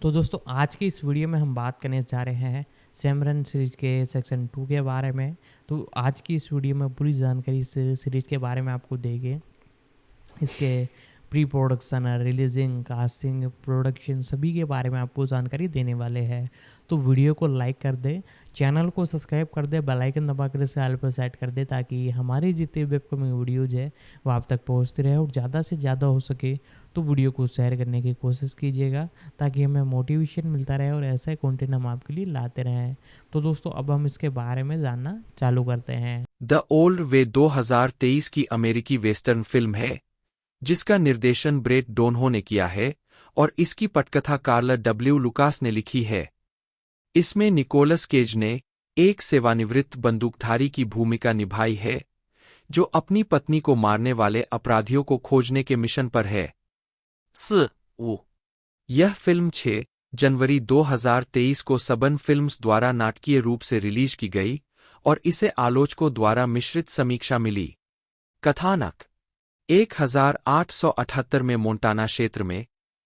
तो दोस्तों आज की इस वीडियो में हम बात करने जा रहे हैं सिमरन सीरीज के सेक्शन 2 के बारे में। तो आज की इस वीडियो में पूरी जानकारी इस सीरीज के बारे में आपको देंगे। इसके pre production, releasing, casting, production सभी के बारे में आपको जानकारी देने वाले हैं। तो वीडियो को लाइक कर दे, चैनल को सब्सक्राइब कर दे, बेल आइकन दबा कर इसे ऑल पर सेट कर दे ताकि हमारी जितनी भी अपकमिंग वीडियोज़ है वो आप तक पहुंचती रहे और ज़्यादा से ज़्यादा हो सके तो वीडियो को शेयर करने की कोशिश कीजिएगा ताकि हमें मोटिवेशन मिलता रहे और ऐसा कंटेंट हम आपके लिए लाते रहें। तो दोस्तों अब हम इसके बारे में जानना चालू करते हैं। द ओल्ड वे 2023 की अमेरिकी वेस्टर्न फिल्म है जिसका निर्देशन ब्रेट डोनहो ने किया है और इसकी पटकथा कार्ल डब्ल्यू लुकास ने लिखी है। इसमें निकोलस केज ने एक सेवानिवृत्त बंदूकधारी की भूमिका निभाई है जो अपनी पत्नी को मारने वाले अपराधियों को खोजने के मिशन पर है। यह फिल्म 6 जनवरी 2023 को सबन फिल्म्स द्वारा नाटकीय रूप से रिलीज की गई और इसे आलोचकों द्वारा मिश्रित समीक्षा मिली। कथानक 1878 में मोंटाना क्षेत्र में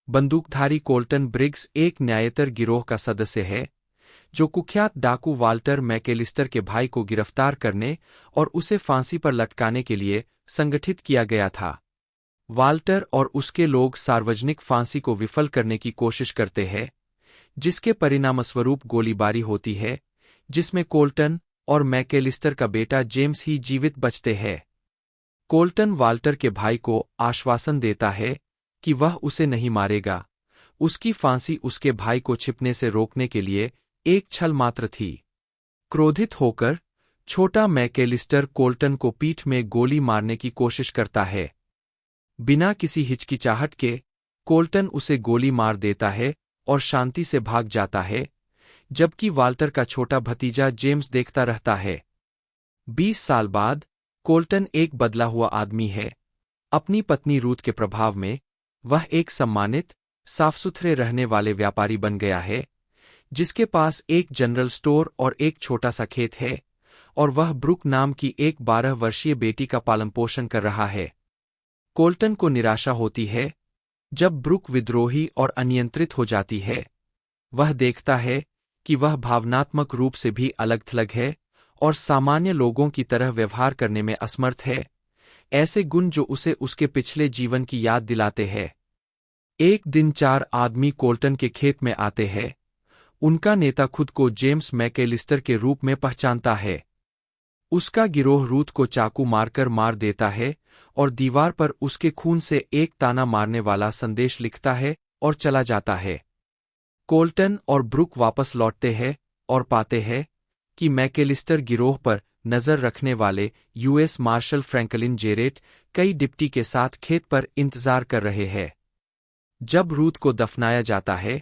बंदूकधारी कोल्टन ब्रिग्स एक न्यायेतर गिरोह का सदस्य है जो कुख्यात डाकू वाल्टर मैकेलिस्टर के भाई को गिरफ्तार करने और उसे फांसी पर लटकाने के लिए संगठित किया गया था। वाल्टर और उसके लोग सार्वजनिक फांसी को विफल करने की कोशिश करते हैं जिसके परिणामस्वरूप गोलीबारी होती है जिसमें कोल्टन और मैकेलिस्टर का बेटा जेम्स ही जीवित बचते हैं। कोल्टन वाल्टर के भाई को आश्वासन देता है कि वह उसे नहीं मारेगा। उसकी फांसी उसके भाई को छिपने से रोकने के लिए एक छल मात्र थी। क्रोधित होकर छोटा मैकेलिस्टर कोल्टन को पीठ में गोली मारने की कोशिश करता है। बिना किसी हिचकिचाहट के कोल्टन उसे गोली मार देता है और शांति से भाग जाता है, जबकि वाल्टर का छोटा भतीजा जेम्स देखता रहता है। 20 साल बाद कोल्टन एक बदला हुआ आदमी है। अपनी पत्नी रूथ के प्रभाव में वह एक सम्मानित, साफ-सुथरे रहने वाले व्यापारी बन गया है जिसके पास एक जनरल स्टोर और एक छोटा सा खेत है और वह ब्रुक नाम की एक 12 वर्षीय बेटी का पालनपोषण कर रहा है। कोल्टन को निराशा होती है जब ब्रुक विद्रोही और अनियंत्रित हो जाती है। वह देखता है कि वह भावनात्मक रूप से भी अलग-थलग है और सामान्य लोगों की तरह व्यवहार करने में असमर्थ है, ऐसे गुण जो उसे उसके पिछले जीवन की याद दिलाते हैं। एक दिन 4 आदमी कोल्टन के खेत में आते हैं। उनका नेता खुद को जेम्स मैकेलिस्टर के रूप में पहचानता है। उसका गिरोह रूथ को चाकू मारकर मार देता है और दीवार पर उसके खून से एक ताना मारने वाला संदेश लिखता है और चला जाता है। कोल्टन और ब्रुक वापस लौटते हैं और पाते हैं कि मैकेलिस्टर गिरोह पर नजर रखने वाले यूएस मार्शल फ्रैंकलिन जेरेट कई डिप्टी के साथ खेत पर इंतजार कर रहे हैं। जब रूथ को दफनाया जाता है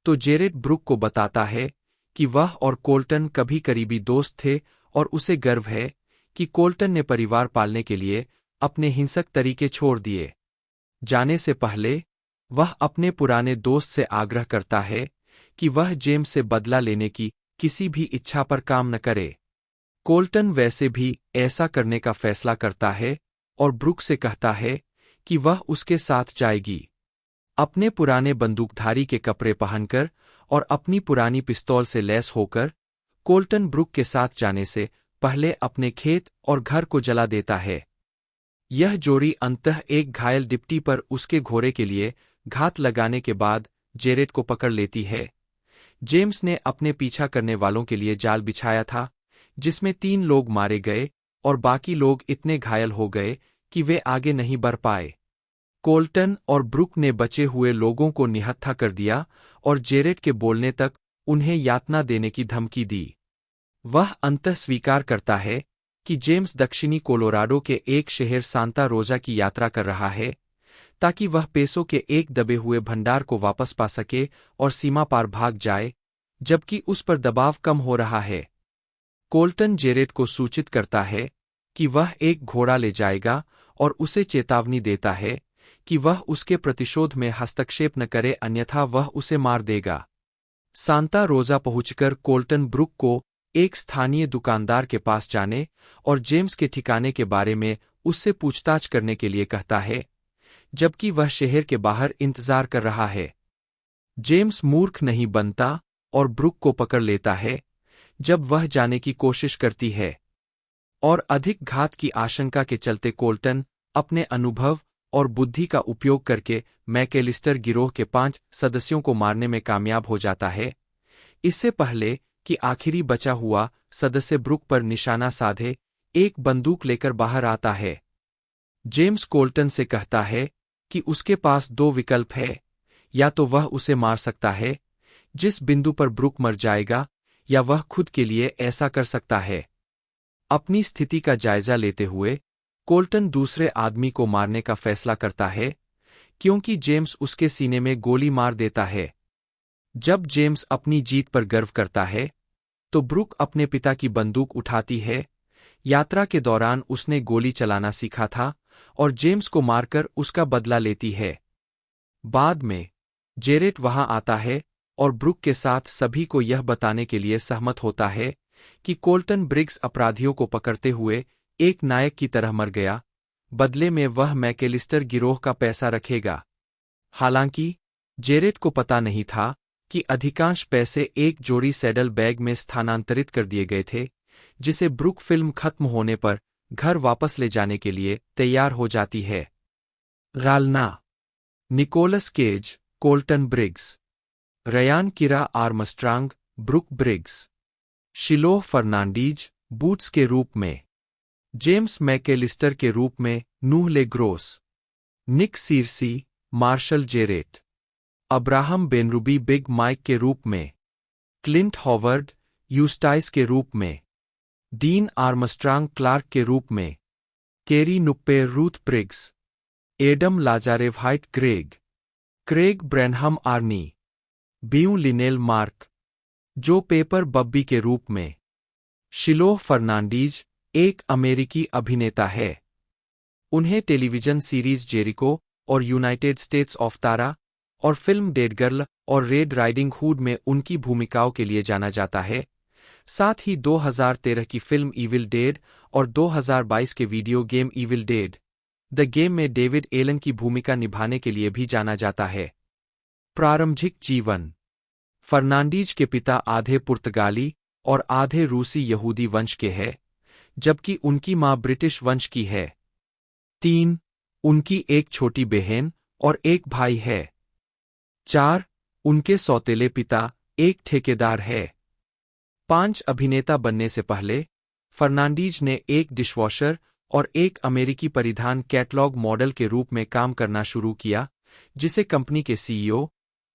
तो जेरेट ब्रुक को बताता है कि वह और कोल्टन कभी करीबी दोस्त थे और उसे गर्व है कि कोल्टन ने परिवार पालने के लिए अपने हिंसक तरीके छोड़ दिए। जाने से पहले वह अपने पुराने दोस्त से आग्रह करता है कि वह जेम्स से बदला लेने की किसी भी इच्छा पर काम न करे। कोल्टन वैसे भी ऐसा करने का फैसला करता है और ब्रुक से कहता है कि वह उसके साथ जाएगी। अपने पुराने बंदूकधारी के कपड़े पहनकर और अपनी पुरानी पिस्तौल से लैस होकर कोल्टन ब्रुक के साथ जाने से पहले अपने खेत और घर को जला देता है। यह जोड़ी अंततः एक घायल डिप्टी पर उसके घोड़े के लिए घात लगाने के बाद जेरेट को पकड़ लेती है। जेम्स ने अपने पीछा करने वालों के लिए जाल बिछाया था जिसमें 3 लोग मारे गए और बाकी लोग इतने घायल हो गए कि वे आगे नहीं बढ़ पाए। कोल्टन और ब्रुक ने बचे हुए लोगों को निहत्था कर दिया और जेरेट के बोलने तक उन्हें यातना देने की धमकी दी। वह अंततः स्वीकार करता है कि जेम्स दक्षिणी कोलोराडो के एक शहर सांता रोजा की यात्रा कर रहा है ताकि वह पेसों के एक दबे हुए भंडार को वापस पा सके और सीमा पार भाग जाए, जबकि उस पर दबाव कम हो रहा है। कोल्टन जेरेट को सूचित करता है कि वह एक घोड़ा ले जाएगा और उसे चेतावनी देता है कि वह उसके प्रतिशोध में हस्तक्षेप न करे अन्यथा वह उसे मार देगा। सांता रोजा पहुंचकर कोल्टन ब्रुक को एक स्थानीय दुकानदार के पास जाने और जेम्स के ठिकाने के बारे में उससे पूछताछ करने के लिए कहता है, जबकि वह शहर के बाहर इंतजार कर रहा है। जेम्स मूर्ख नहीं बनता और ब्रुक को पकड़ लेता है जब वह जाने की कोशिश करती है, और अधिक घात की आशंका के चलते कोल्टन अपने अनुभव और बुद्धि का उपयोग करके मैकेलिस्टर गिरोह के 5 सदस्यों को मारने में कामयाब हो जाता है, इससे पहले कि आखिरी बचा हुआ सदस्य ब्रुक पर निशाना साधे एक बंदूक लेकर बाहर आता है। जेम्स कोल्टन से कहता है कि उसके पास 2 विकल्प है, या तो वह उसे मार सकता है, जिस बिंदु पर ब्रुक मर जाएगा, या वह खुद के लिए ऐसा कर सकता है। अपनी स्थिति का जायजा लेते हुए कोल्टन दूसरे आदमी को मारने का फैसला करता है, क्योंकि जेम्स उसके सीने में गोली मार देता है। जब जेम्स अपनी जीत पर गर्व करता है, तो ब्रुक अपने पिता की बंदूक उठाती है। यात्रा के दौरान उसने गोली चलाना सीखा था और जेम्स को मारकर उसका बदला लेती है। बाद में जेरेट वहां आता है और ब्रुक के साथ सभी को यह बताने के लिए सहमत होता है कि कोल्टन ब्रिग्स अपराधियों को पकड़ते हुए एक नायक की तरह मर गया, बदले में वह मैकेलिस्टर गिरोह का पैसा रखेगा। हालांकि जेरेट को पता नहीं था कि अधिकांश पैसे एक जोड़ी सैडल बैग में स्थानांतरित कर दिए गए थे, जिसे ब्रुक फिल्म खत्म होने पर घर वापस ले जाने के लिए तैयार हो जाती है। Ralna, Nicolas Cage, Colton Briggs, Ryan Kira Armstrong, Brooke Briggs, Shiloh Fernandez, Boots के रूप में, जेम्स मैकेलिस्टर के रूप में Noah Le Gros, Nick Searcy, Marshall Jarrett, Abraham Benrubi Big Mike के रूप में, क्लिंट हॉवर्ड, यूस्टाइस के रूप में, डीन आर्मस्ट्रांग क्लार्क के रूप में, Kerry Knuppe Ruth Priggs, Adam Lazarre White Greg, Craig Branham Arnie, Beau Linnell Mark, Joe Pepper Bubby के रूप में। शिलोह फर्नांडीज एक अमेरिकी अभिनेता है। उन्हें टेलीविजन सीरीज जेरिको और यूनाइटेड स्टेट्स ऑफ तारा और फिल्म डेड गर्ल और रेड राइडिंग हुड में उनकी भूमिकाओं के लिए जाना जाता है। साथ ही 2013 की फिल्म इविल डेड और 2022 के video game evil dead the game में डेविड एलन की भूमिका निभाने के लिए भी जाना जाता है। प्रारंभिक जीवन। फर्नांडीज के पिता आधे पुर्तगाली और आधे रूसी यहूदी वंश के हैं, जबकि उनकी मां ब्रिटिश वंश की है। 3. उनकी एक छोटी बहन और एक भाई है। 4. उनके सौतेले पिता एक ठेकेदार है। 5. अभिनेता बनने से पहले फर्नांडीज ने एक डिशवॉशर और एक अमेरिकी परिधान कैटलॉग मॉडल के रूप में काम करना शुरू किया, जिसे कंपनी के सीईओ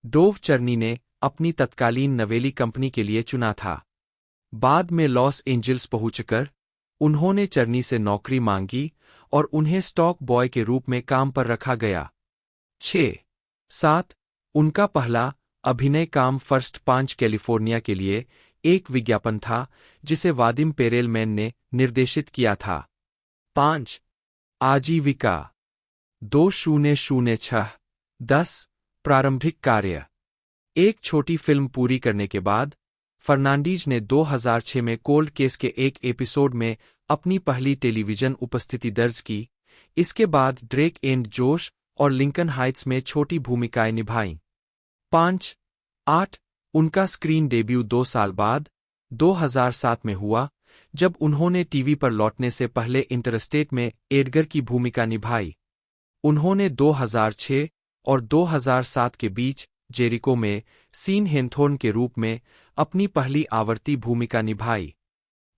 डोव चर्नी ने अपनी तत्कालीन नवेली कंपनी के लिए चुना था। बाद में लॉस एंजिल्स पहुंचकर उन्होंने चर्नी से नौकरी मांगी और उन्हें स्टॉक बॉय के रूप में काम पर रखा गया। 6. 7. उनका पहला अभिनय काम फर्स्ट 5 कैलिफोर्निया के लिए एक विज्ञापन था, जिसे वादिम पेरेलमैन ने निर्देशित किया था। 5. आजीविका 2006। 10. प्रारंभिक कार्य। एक छोटी फिल्म पूरी करने के बाद फर्नांडीज ने 2006 में कोल्ड केस के एक एपिसोड में अपनी पहली टेलीविजन उपस्थिति दर्ज की। इसके बाद ड्रेक एंड जोश और लिंकन हाइट्स में छोटी भूमिकाएं निभाईं। 5. 8. उनका स्क्रीन डेब्यू 2 साल बाद 2007 में हुआ, जब उन्होंने टीवी पर लौटने से पहले इंटरस्टेट में एडगर की भूमिका निभाई। उन्होंने 2006 और 2007 के बीच जेरिको में सीन हेनथोर्न के रूप में अपनी पहली आवर्ती भूमिका निभाई।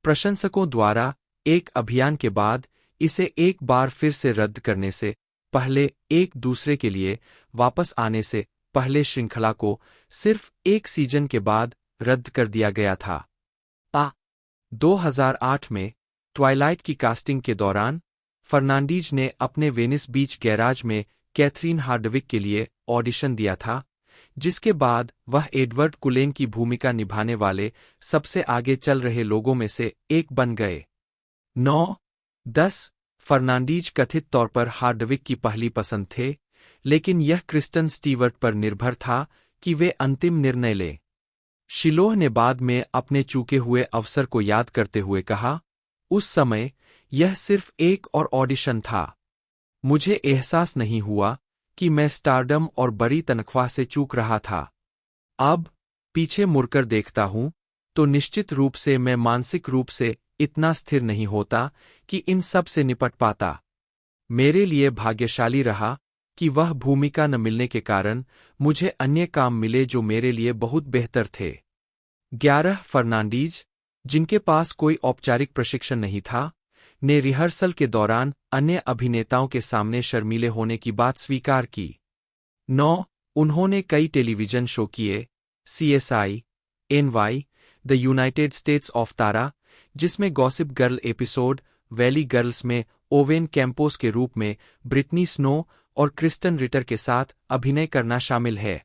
प्रशंसकों द्वारा एक अभियान के बाद इसे एक बार फिर से रद्द करने से पहले एक दूसरे के लिए वापस आने से पहले श्रृंखला को सिर्फ एक सीजन के बाद रद्द कर दिया गया था। 2008 में ट्वाइलाइट की कास्टिंग के दौरान फर्नांडीज ने अपने वेनिस बीच गैराज में कैथरीन हार्डविक के लिए ऑडिशन दिया था, जिसके बाद वह एडवर्ड कुलेन की भूमिका निभाने वाले सबसे आगे चल रहे लोगों में से एक बन गए। 9. 10. फर्नांडीज कथित तौर पर हार्डविक की पहली पसंद थे, लेकिन यह क्रिस्टन स्टीवर्ट पर निर्भर था कि वे अंतिम निर्णय लें। शिलोह ने बाद में अपने चूके हुए अवसर को याद करते हुए कहा, उस समय यह सिर्फ एक और ऑडिशन था। मुझे एहसास नहीं हुआ कि मैं स्टारडम और बड़ी तनख्वाह से चूक रहा था। अब पीछे मुड़कर देखता हूं तो निश्चित रूप से मैं मानसिक रूप से इतना स्थिर नहीं होता कि इन सब से निपट पाता। मेरे लिए भाग्यशाली रहा कि वह भूमिका न मिलने के कारण मुझे अन्य काम मिले जो मेरे लिए बहुत बेहतर थे। 11 फर्नांडीज, जिनके पास कोई औपचारिक प्रशिक्षण नहीं था, ने रिहर्सल के दौरान अन्य अभिनेताओं के सामने शर्मीले होने की बात स्वीकार की। 9 उन्होंने कई टेलीविजन शो किए, CSI, NY, the United States of Tara, जिसमें Gossip Girl episode Valley Girls में ओवेन कैंपोस के रूप में ब्रिटनी स्नो और क्रिस्टन रिटर के साथ अभिनय करना शामिल है।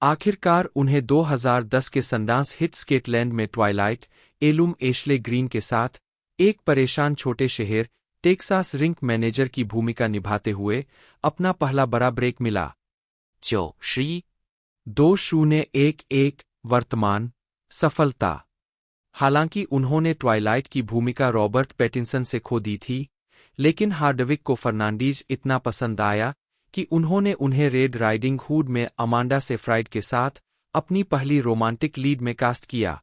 आखिरकार उन्हें 2010 के सनडांस हिट स्केटलैंड में ट्वाइलाइट एलुम एशले ग्रीन के साथ एक परेशान छोटे शहर टेक्सास रिंक मैनेजर की भूमिका निभाते हुए अपना पहला बड़ा ब्रेक मिला। 2011 वर्तमान सफलता। हालांकि उन्होंने ट्वाइलाइट की भूमिका रॉबर्ट पैटिंसन से खो दी थी, लेकिन हार्डविक को फर्नांडीज इतना पसंद आया कि उन्होंने उन्हें रेड राइडिंग हुड में अमांडा सेफ्राइड के साथ अपनी पहली रोमांटिक लीड में कास्ट किया।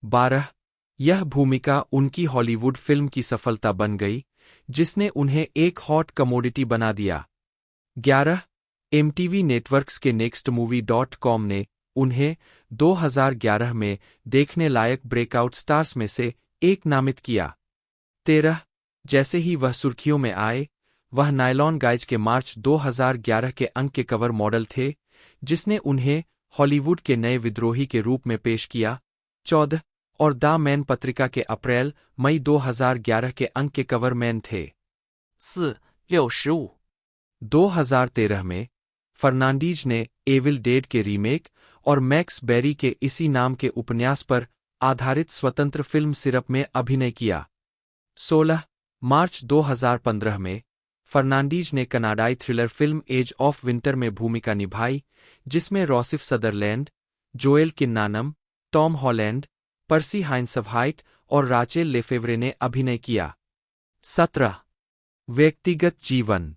12 यह भूमिका उनकी हॉलीवुड फिल्म की सफलता बन गई, जिसने उन्हें एक हॉट कमोडिटी बना दिया। 11 MTV नेटवर्क्स के nextmovie.com ने उन्हें 2011 में देखने लायक ब्रेकआउट स्टार्स में से एक नामित किया। 13 जैसे ही वह सुर्खियों में आए, वह नायलॉन गाइज के मार्च 2011 के अंक के कवर मॉडल थे, जिसने उन्हें हॉलीवुड के नए विद्रोही के रूप में पेश किया। 14 और द मैन पत्रिका के अप्रैल-मई 2011 के अंक के कवर मैन थे। 2013 में फर्नांडीज ने एविल डेड के रीमेक और मैक्स बेरी के इसी नाम के उपन्यास पर आधारित स्वतंत्र फिल्म सिरप में अभिनय किया। 16 मार्च 2015 में फर्नांडीज ने कनाडाई thriller film edge of winter में भूमिका निभाई, जिसमें Rossif Sutherland, Joel Kinnaman, Tom Holland, Percy Hynes White और राचेल लेफेवरे ने अभिनय किया। 17 व्यक्तिगत जीवन।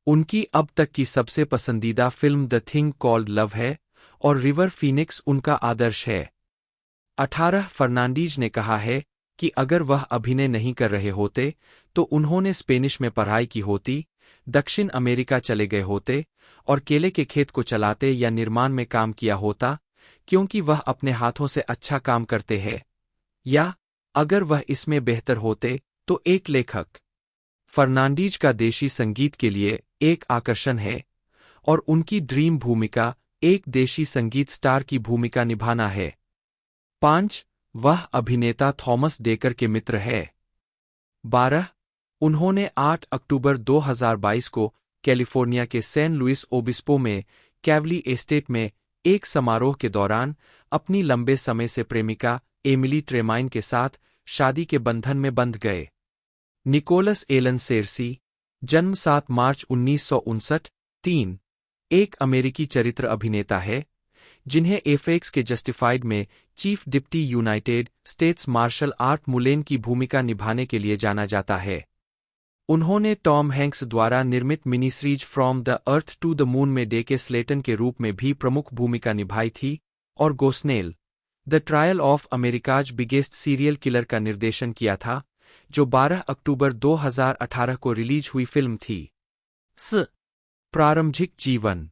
उनकी अब तक की सबसे पसंदीदा film the thing called love है और रिवर फीनिक्स उनका आदर्श है। 18 फर्नांडीज ने कहा है कि अगर वह अभिनय नहीं कर रहे होते तो उन्होंने स्पेनिश में पढ़ाई की होती, दक्षिण अमेरिका चले गए होते और केले के खेत को चलाते या निर्माण में काम किया होता, क्योंकि वह अपने हाथों से अच्छा काम करते हैं, या अगर वह इसमें बेहतर होते तो एक लेखक। फर्नांडीज का देशी संगीत के लिए एक आकर्षण है और उनकी ड्रीम भूमिका एक देशी संगीत स्टार की भूमिका निभाना है। 5 वह अभिनेता थॉमस डेकर के मित्र है। 12 उन्होंने 8 अक्टूबर 2022 को कैलिफोर्निया के सैन लुइस ओबिस्पो में कैवली एस्टेट में एक समारोह के दौरान अपनी लंबे समय से प्रेमिका एमिली ट्रेमाइन के साथ शादी के बंधन में बंध गए। निकोलस एलन सेर्सी, जन्म 7 मार्च 1959, 3 एक अमेरिकी चरित्र अभिनेता है, जिन्हें एफएक्स के जस्टिफाइड में chief deputy United States marshal Art Mullen की भूमिका निभाने के लिए जाना जाता है। उन्होंने टॉम हैंक्स द्वारा निर्मित mini series from the earth to the moon में डेके स्लेटन के रूप में भी प्रमुख भूमिका निभाई थी और Gosnell, the Trial of America's Biggest Serial Killer का निर्देशन किया था, जो 12 अक्टूबर 2018 को रिलीज हुई फिल्म थी। प्रारंभिक जीवन।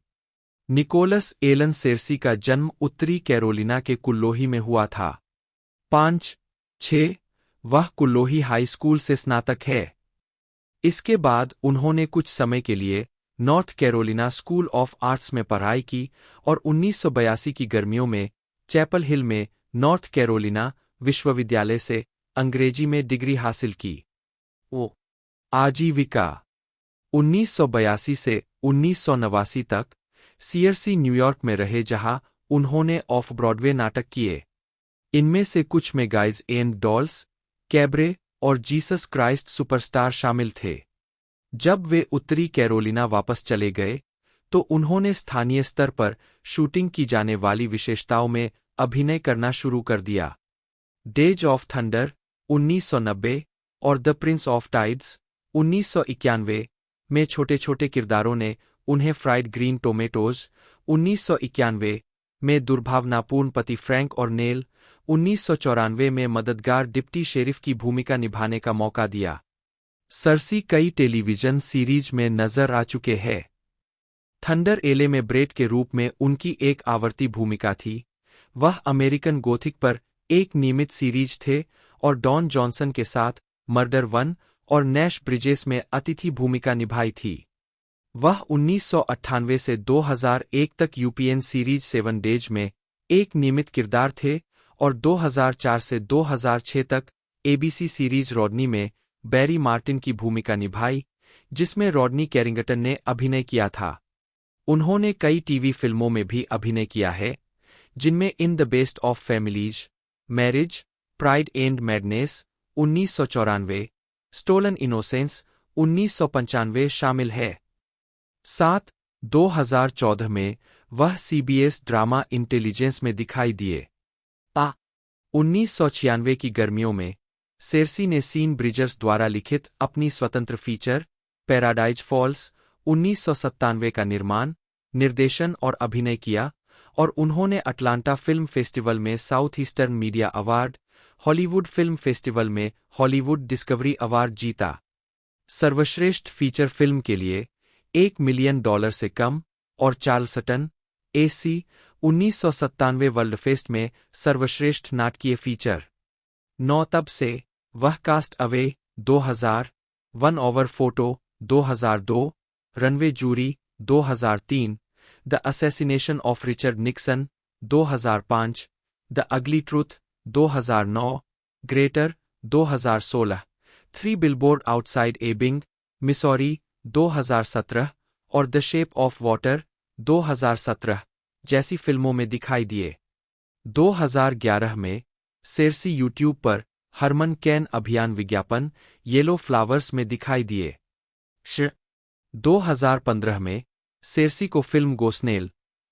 निकोलस एलन सेर्सी का जन्म उत्तरी कैरोलिना के कुल्लोही में हुआ था। 5-6 वह कुल्लोही हाई स्कूल से स्नातक है। इसके बाद उन्होंने कुछ समय के लिए north Carolina school of arts में पढ़ाई की और 1982 की गर्मियों में चैपल हिल में नॉर्थ कैरोलिना विश्वविद्यालय से अंग्रेजी में डिग्री हासिल की। आजीविका। 1982 से 1989 तक सीएरसी न्यूयॉर्क में रहे, जहां उन्होंने ऑफ ब्रॉडवे नाटक किए। इनमें से कुछ में गाइज एंड डॉल्स, कैबरे और जीसस क्राइस्ट सुपरस्टार शामिल थे। जब वे उत्तरी कैरोलिना वापस चले गए तो उन्होंने स्थानीय स्तर पर शूटिंग की जाने वाली विशेषताओं में अभिनय करना शुरू कर दिया। डेज ऑफ थंडर 1990 और द प्रिंस ऑफ टाइड्स 1991 में छोटे छोटे किरदारों ने उन्हें फ्राइड ग्रीन टोमेटोज 1991 में दुर्भावनापूर्ण पति फ्रैंक और नेल 1994 में मददगार डिप्टी शेरिफ की भूमिका निभाने का मौका दिया। सर्सी कई टेलीविजन सीरीज में नजर आ चुके हैं। थंडर एले में ब्रेड के रूप में उनकी एक आवर्ती भूमिका थी। वह अमेरिकन गोथिक पर एक नियमित सीरीज थे और डॉन जॉनसन के साथ मर्डर 1 और नैश ब्रिजेस में अतिथि भूमिका निभाई थी। वह 1998 से 2001 तक यूपीएन सीरीज 7 डेज में एक नियमित किरदार थे और 2004 से 2006 तक एबीसी सीरीज रॉडनी में बैरी मार्टिन की भूमिका निभाई, जिसमें रॉडनी कैरिंगटन ने अभिनय किया था। उन्होंने कई टीवी फिल्मों में भी अभिनय किया है, जिनमें in the best of families, marriage, pride and madness 1994, stolen innocence 1995 शामिल है। 2014 में वह सीबीएस ड्रामा इंटेलिजेंस में दिखाई दिए। 1996 की गर्मियों में सेर्सी ने सीन ब्रिजर्स द्वारा लिखित अपनी स्वतंत्र फीचर पैराडाइज फॉल्स 1997 का निर्माण, निर्देशन और अभिनय किया और उन्होंने अटलांटा फिल्म फेस्टिवल में south eastern media award, Hollywood film festival में हॉलीवुड डिस्कवरी अवार्ड जीता। सर्वश्रेष्ठ फीचर फिल्म के लिए $1 मिलियन से कम और चार्ल्सटन AC 1997 वर्ल्ड फेस्ट में सर्वश्रेष्ठ नाटकीय फीचर। 9 तब से वह cast away 2000, 1 hour photo 2002, runaway jury 2003, the assassination of Richard Nixon 2005, the ugly truth 2009, greater 2016, 3 billboard outside Ebbing, Missouri 2017 और द शेप ऑफ वाटर 2017 जैसी फिल्मों में दिखाई दिए। 2011 में सेर्सी यूट्यूब पर हरमन कैन अभियान विज्ञापन येलो फ्लावर्स में दिखाई दिए। 2015 में सेर्सी को film Gosnell,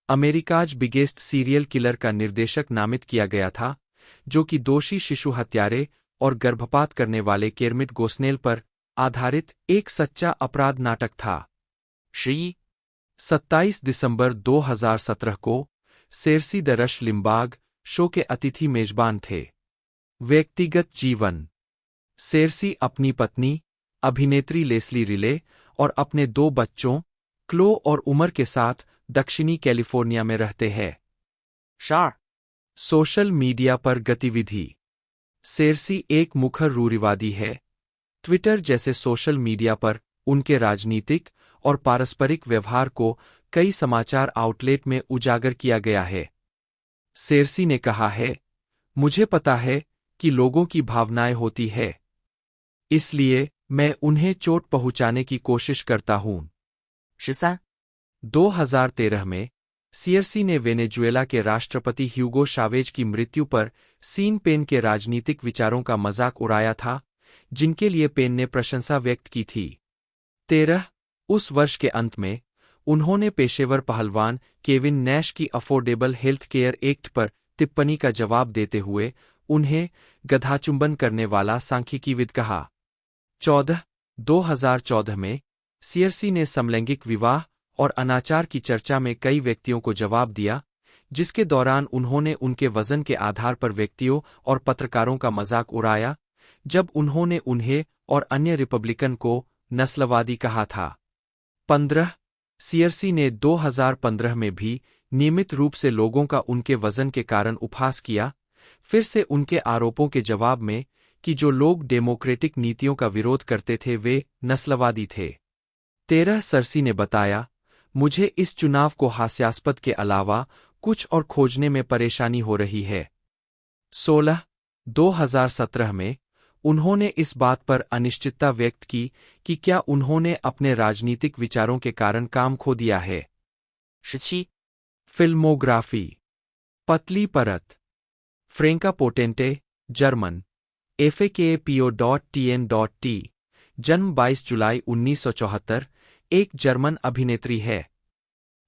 America's Biggest Serial Killer का निर्देशक नामित किया गया था, जो कि दोषी शिशु हत्यारे और गर्भपात करने वाले केर्मिट गोस्नेल पर आधारित एक सच्चा अपराध नाटक था। 27 दिसंबर 2017 को सेर्सी द रश लिम्बाग शो के अतिथि मेजबान थे। व्यक्तिगत जीवन। सेर्सी अपनी पत्नी अभिनेत्री लेस्ली रिले और अपने 2 बच्चों क्लो और उमर के साथ दक्षिणी कैलिफोर्निया में रहते हैं। सोशल मीडिया पर गतिविधि। सेर्सी एक मुखर रूढ़िवादी है। ट्विटर जैसे सोशल मीडिया पर उनके राजनीतिक और पारस्परिक व्यवहार को कई समाचार आउटलेट में उजागर किया गया है। सेर्सी ने कहा है, मुझे पता है कि लोगों की भावनाएं होती है, इसलिए मैं उन्हें चोट पहुंचाने की कोशिश करता हूं। 2013 में सेर्सी ने वेनेजुएला के राष्ट्रपति ह्यूगो शावेज की मृत्यु पर सीन पेन के राजनीतिक विचारों का मजाक उड़ाया था, जिनके लिए पेन ने प्रशंसा व्यक्त की थी। उस वर्ष के अंत में उन्होंने पेशेवर पहलवान केविन नैश की अफोर्डेबल हेल्थ केयर एक्ट पर टिप्पणी का जवाब देते हुए उन्हें गधाचुंबन करने वाला सांख्यिकीविद कहा। 2014 में सेर्सी ने समलैंगिक विवाह और अनाचार की चर्चा में कई व्यक्तियों को जवाब दिया, जिसके दौरान उन्होंने उनके वजन के आधार पर व्यक्तियों और पत्रकारों का मजाक उड़ाया, जब उन्होंने उन्हें और अन्य रिपब्लिकन को नस्लवादी कहा था। 15 सेर्सी ने 2015 में भी नियमित रूप से लोगों का उनके वजन के कारण उपहास किया, फिर से उनके आरोपों के जवाब में कि जो लोग डेमोक्रेटिक नीतियों का विरोध करते थे वे नस्लवादी थे। 13 सेर्सी ने बताया, मुझे इस चुनाव को हास्यास्पद के अलावा कुछ और खोजने में परेशानी हो रही है। 16 2017 में उन्होंने इस बात पर अनिश्चितता व्यक्त की कि क्या उन्होंने अपने राजनीतिक विचारों के कारण काम खो दिया है। 17 फिल्मोग्राफी। पतली परत। फ्रेंका पोटेंटे, जर्मन, FAKPO.TN.T, जन्म 22 जुलाई 1974, एक जर्मन अभिनेत्री है।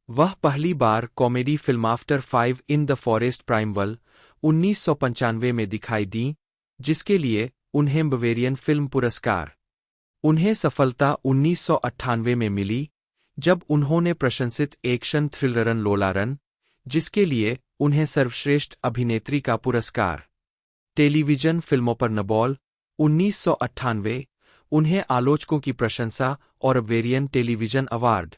वह पहली बार comedy film After 5 in the Forest Primeval 1995 में दिखाई दी, जिसके लिए उन्हें बवेरियन फिल्म पुरस्कार। उन्हें सफलता 1998 में मिली, जब उन्होंने प्रशंसित एक्शन थ्रिलर रन लोला रन, जिसके लिए उन्हें सर्वश्रेष्ठ अभिनेत्री का पुरस्कार टेलीविजन फिल्मों पर नबॉल 1998, उन्हें आलोचकों की प्रशंसा और वेरियन टेलीविजन अवार्ड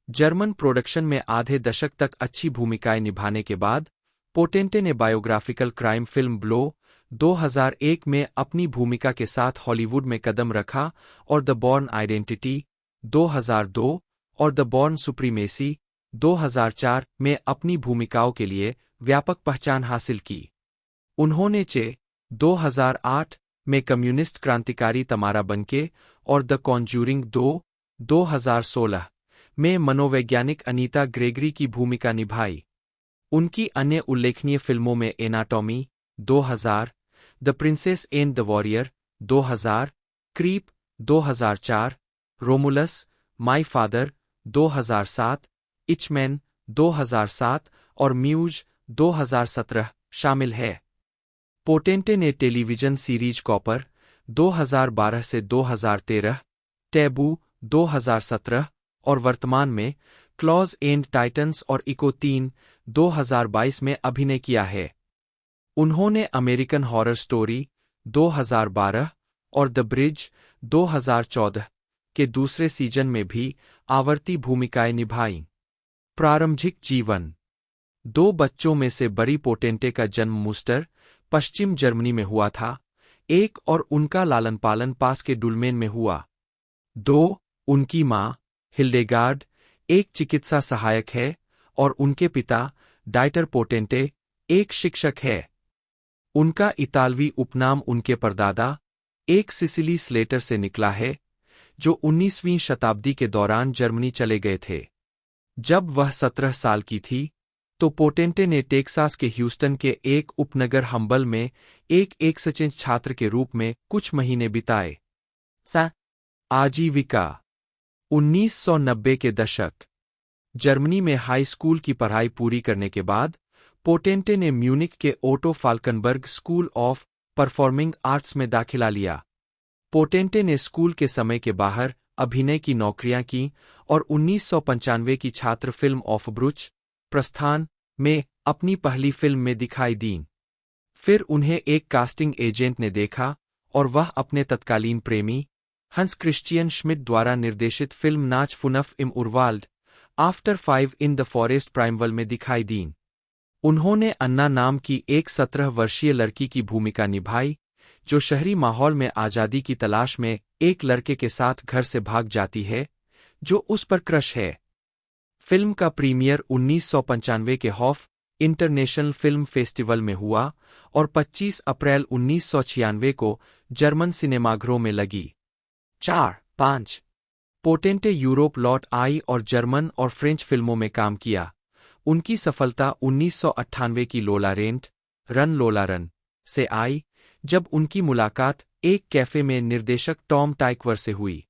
जर्मन प्रोडक्शन में आधे दशक तक अच्छी भूमिकाएं निभाने के बाद पोटेंटे ने बायोग्राफिकल क्राइम फिल्म ब्लो 2001 में अपनी भूमिका के साथ हॉलीवुड में कदम रखा और द बॉर्न आइडेंटिटी 2002 और द बॉर्न सुप्रीमेसी 2004 में अपनी भूमिकाओं के लिए व्यापक पहचान हासिल की। उन्होंने चे 2008 में कम्युनिस्ट क्रांतिकारी तमारा बनके और द कॉन्ज्यूरिंग 2016 में मनोवैज्ञानिक अनीता ग्रेगरी की भूमिका निभाई। उनकी अन्य उल्लेखनीय फिल्मों में anatomy 2000, the princess and the warrior 2000, creep 2004, Romulus, my father 2007, Eichmann 2007 और म्यूज 2017 शामिल है। पोटेंटे ने टेलीविजन सीरीज कॉपर 2012 से 2013, टैबू 2017 और वर्तमान में क्लॉज एंड टाइटन्स और इको 3 2022 में अभिनय किया है। उन्होंने अमेरिकन हॉरर स्टोरी 2012 और द ब्रिज 2014 के दूसरे सीजन में भी आवर्ती भूमिकाएं निभाईं। प्रारंभिक जीवन 2 बच्चों में से बड़ी पोटेंटे का जन्म मूस्टर, पश्चिम जर्मनी में हुआ था। एक और उनका लालन पालन पास के डुलमेन में हुआ। 2 उनकी मां हिल्डेगार्ड एक चिकित्सा सहायक है और उनके पिता डाइटर पोटेंटे एक शिक्षक है। उनका इतालवी उपनाम उनके परदादा एक सिसिली स्लेटर से निकला है, जो 19वीं शताब्दी के दौरान जर्मनी चले गए थे। जब वह 17 साल की थी तो पोटेंटे ने टेक्सास के ह्यूस्टन के एक उपनगर हम्बल में एक सचिन छात्र के रूप में कुछ महीने बिताए। आजीविका 1990 के दशक जर्मनी में हाई स्कूल की पढ़ाई पूरी करने के बाद पोटेंटे ने म्यूनिक के Otto Falckenberg School of Performing Arts में दाखिला लिया। पोटेंटे ने स्कूल के समय के बाहर अभिनय की नौकरियां की और 1995 की छात्र फिल्म ऑफ ब्रुच प्रस्थान में अपनी पहली फिल्म में दिखाई दीं। फिर उन्हें एक कास्टिंग एजेंट ने देखा और वह अपने तत्कालीन प्रेमी हंस क्रिश्चियन श्मिट द्वारा निर्देशित फिल्म नाच फुनफ इम उर्वाल्ड आफ्टर 5 इन द फॉरेस्ट प्राइमवल में दिखाई दीं। उन्होंने अन्ना नाम की एक 17 वर्षीय लड़की की भूमिका निभाई, जो शहरी माहौल में आज़ादी की तलाश में एक लड़के के साथ घर से भाग जाती है, जो उस पर क्रश है। फिल्म का प्रीमियर 1995 के हॉफ इंटरनेशनल फिल्म फेस्टिवल में हुआ और 25 अप्रैल 1996 को जर्मन सिनेमाघरों में लगी। 4-5 पोटेंटे यूरोप लौट आई और जर्मन और फ्रेंच फिल्मों में काम किया। उनकी सफलता 1998 की लोला रेंट रन लोला रन से आई, जब उनकी मुलाकात एक कैफे में निर्देशक टॉम टाइकवर से हुई।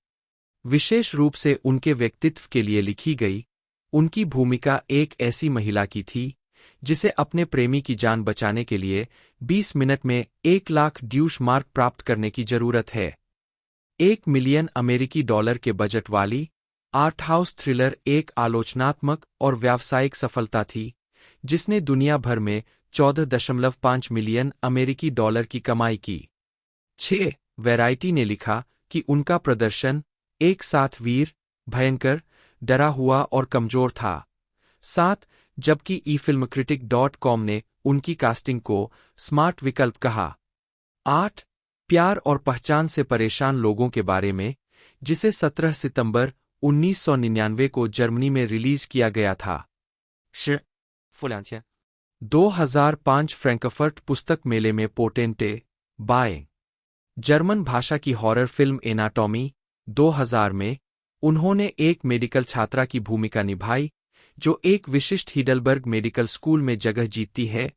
विशेष रूप से उनके व्यक्तित्व के लिए लिखी गई। उनकी भूमिका एक ऐसी महिला की थी जिसे अपने प्रेमी की जान बचाने के लिए 20 मिनट में 1 लाख ड्यूश मार्क प्राप्त करने की जरूरत है। 1 मिलियन अमेरिकी डॉलर के बजट वाली आर्ट हाउस थ्रिलर एक आलोचनात्मक और व्यावसायिक सफलता थी, जिसने दुनिया भर में 14.5 मिलियन अमेरिकी डॉलर की कमाई की। 6 वैरायटी ने लिखा कि उनका प्रदर्शन एक साथ वीर, भयंकर, डरा हुआ और कमजोर था। 7 जबकि eFilmCritic.com ने उनकी कास्टिंग को स्मार्ट विकल्प कहा। 8 प्यार और पहचान से परेशान लोगों के बारे में, जिसे 17 सितंबर 1999 को जर्मनी में रिलीज किया गया था। 2005 फ्रैंकफर्ट पुस्तक मेले में पोटेंटे बाय जर्मन भाषा की हॉरर फिल्म एनाटॉमी 2000 में उन्होंने एक मेडिकल छात्रा की भूमिका निभाई, जो एक विशिष्ट हिडलबर्ग मेडिकल स्कूल में जगह जीतती है,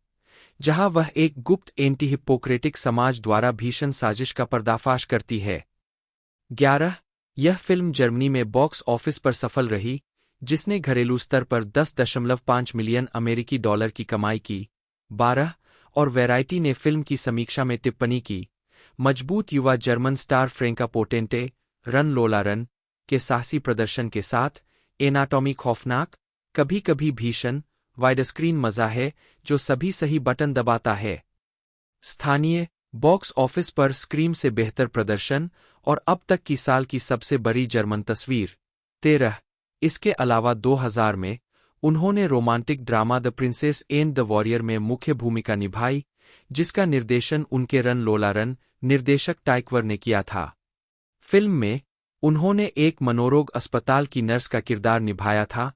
जहां वह एक गुप्त एंटी हिप्पोक्रेटिक समाज द्वारा भीषण साजिश का पर्दाफाश करती है। 11 यह फिल्म जर्मनी में बॉक्स ऑफिस पर सफल रही, जिसने घरेलू स्तर पर 10.5 मिलियन अमेरिकी डॉलर की कमाई की। 12 और वैरायटी ने फिल्म की समीक्षा में टिप्पणी की, मजबूत युवा जर्मन स्टार फ्रेंका पोटेंटे रन लोला रन के साहसी प्रदर्शन के साथ एनाटॉमी खौफनाक, कभी कभी भीषण, वाइडस्क्रीन मजा है जो सभी सही बटन दबाता है। स्थानीय बॉक्स ऑफिस पर स्क्रीम से बेहतर प्रदर्शन और अब तक की साल की सबसे बड़ी जर्मन तस्वीर। 13। इसके अलावा 2000 में उन्होंने romantic drama the princess and the warrior में मुख्य भूमिका निभाई, जिसका निर्देशन उनके रन लोलारन निर्देशक टाइकवर ने किया था। फिल्म में उन्होंने एक मनोरोग अस्पताल की नर्स का किरदार निभाया था,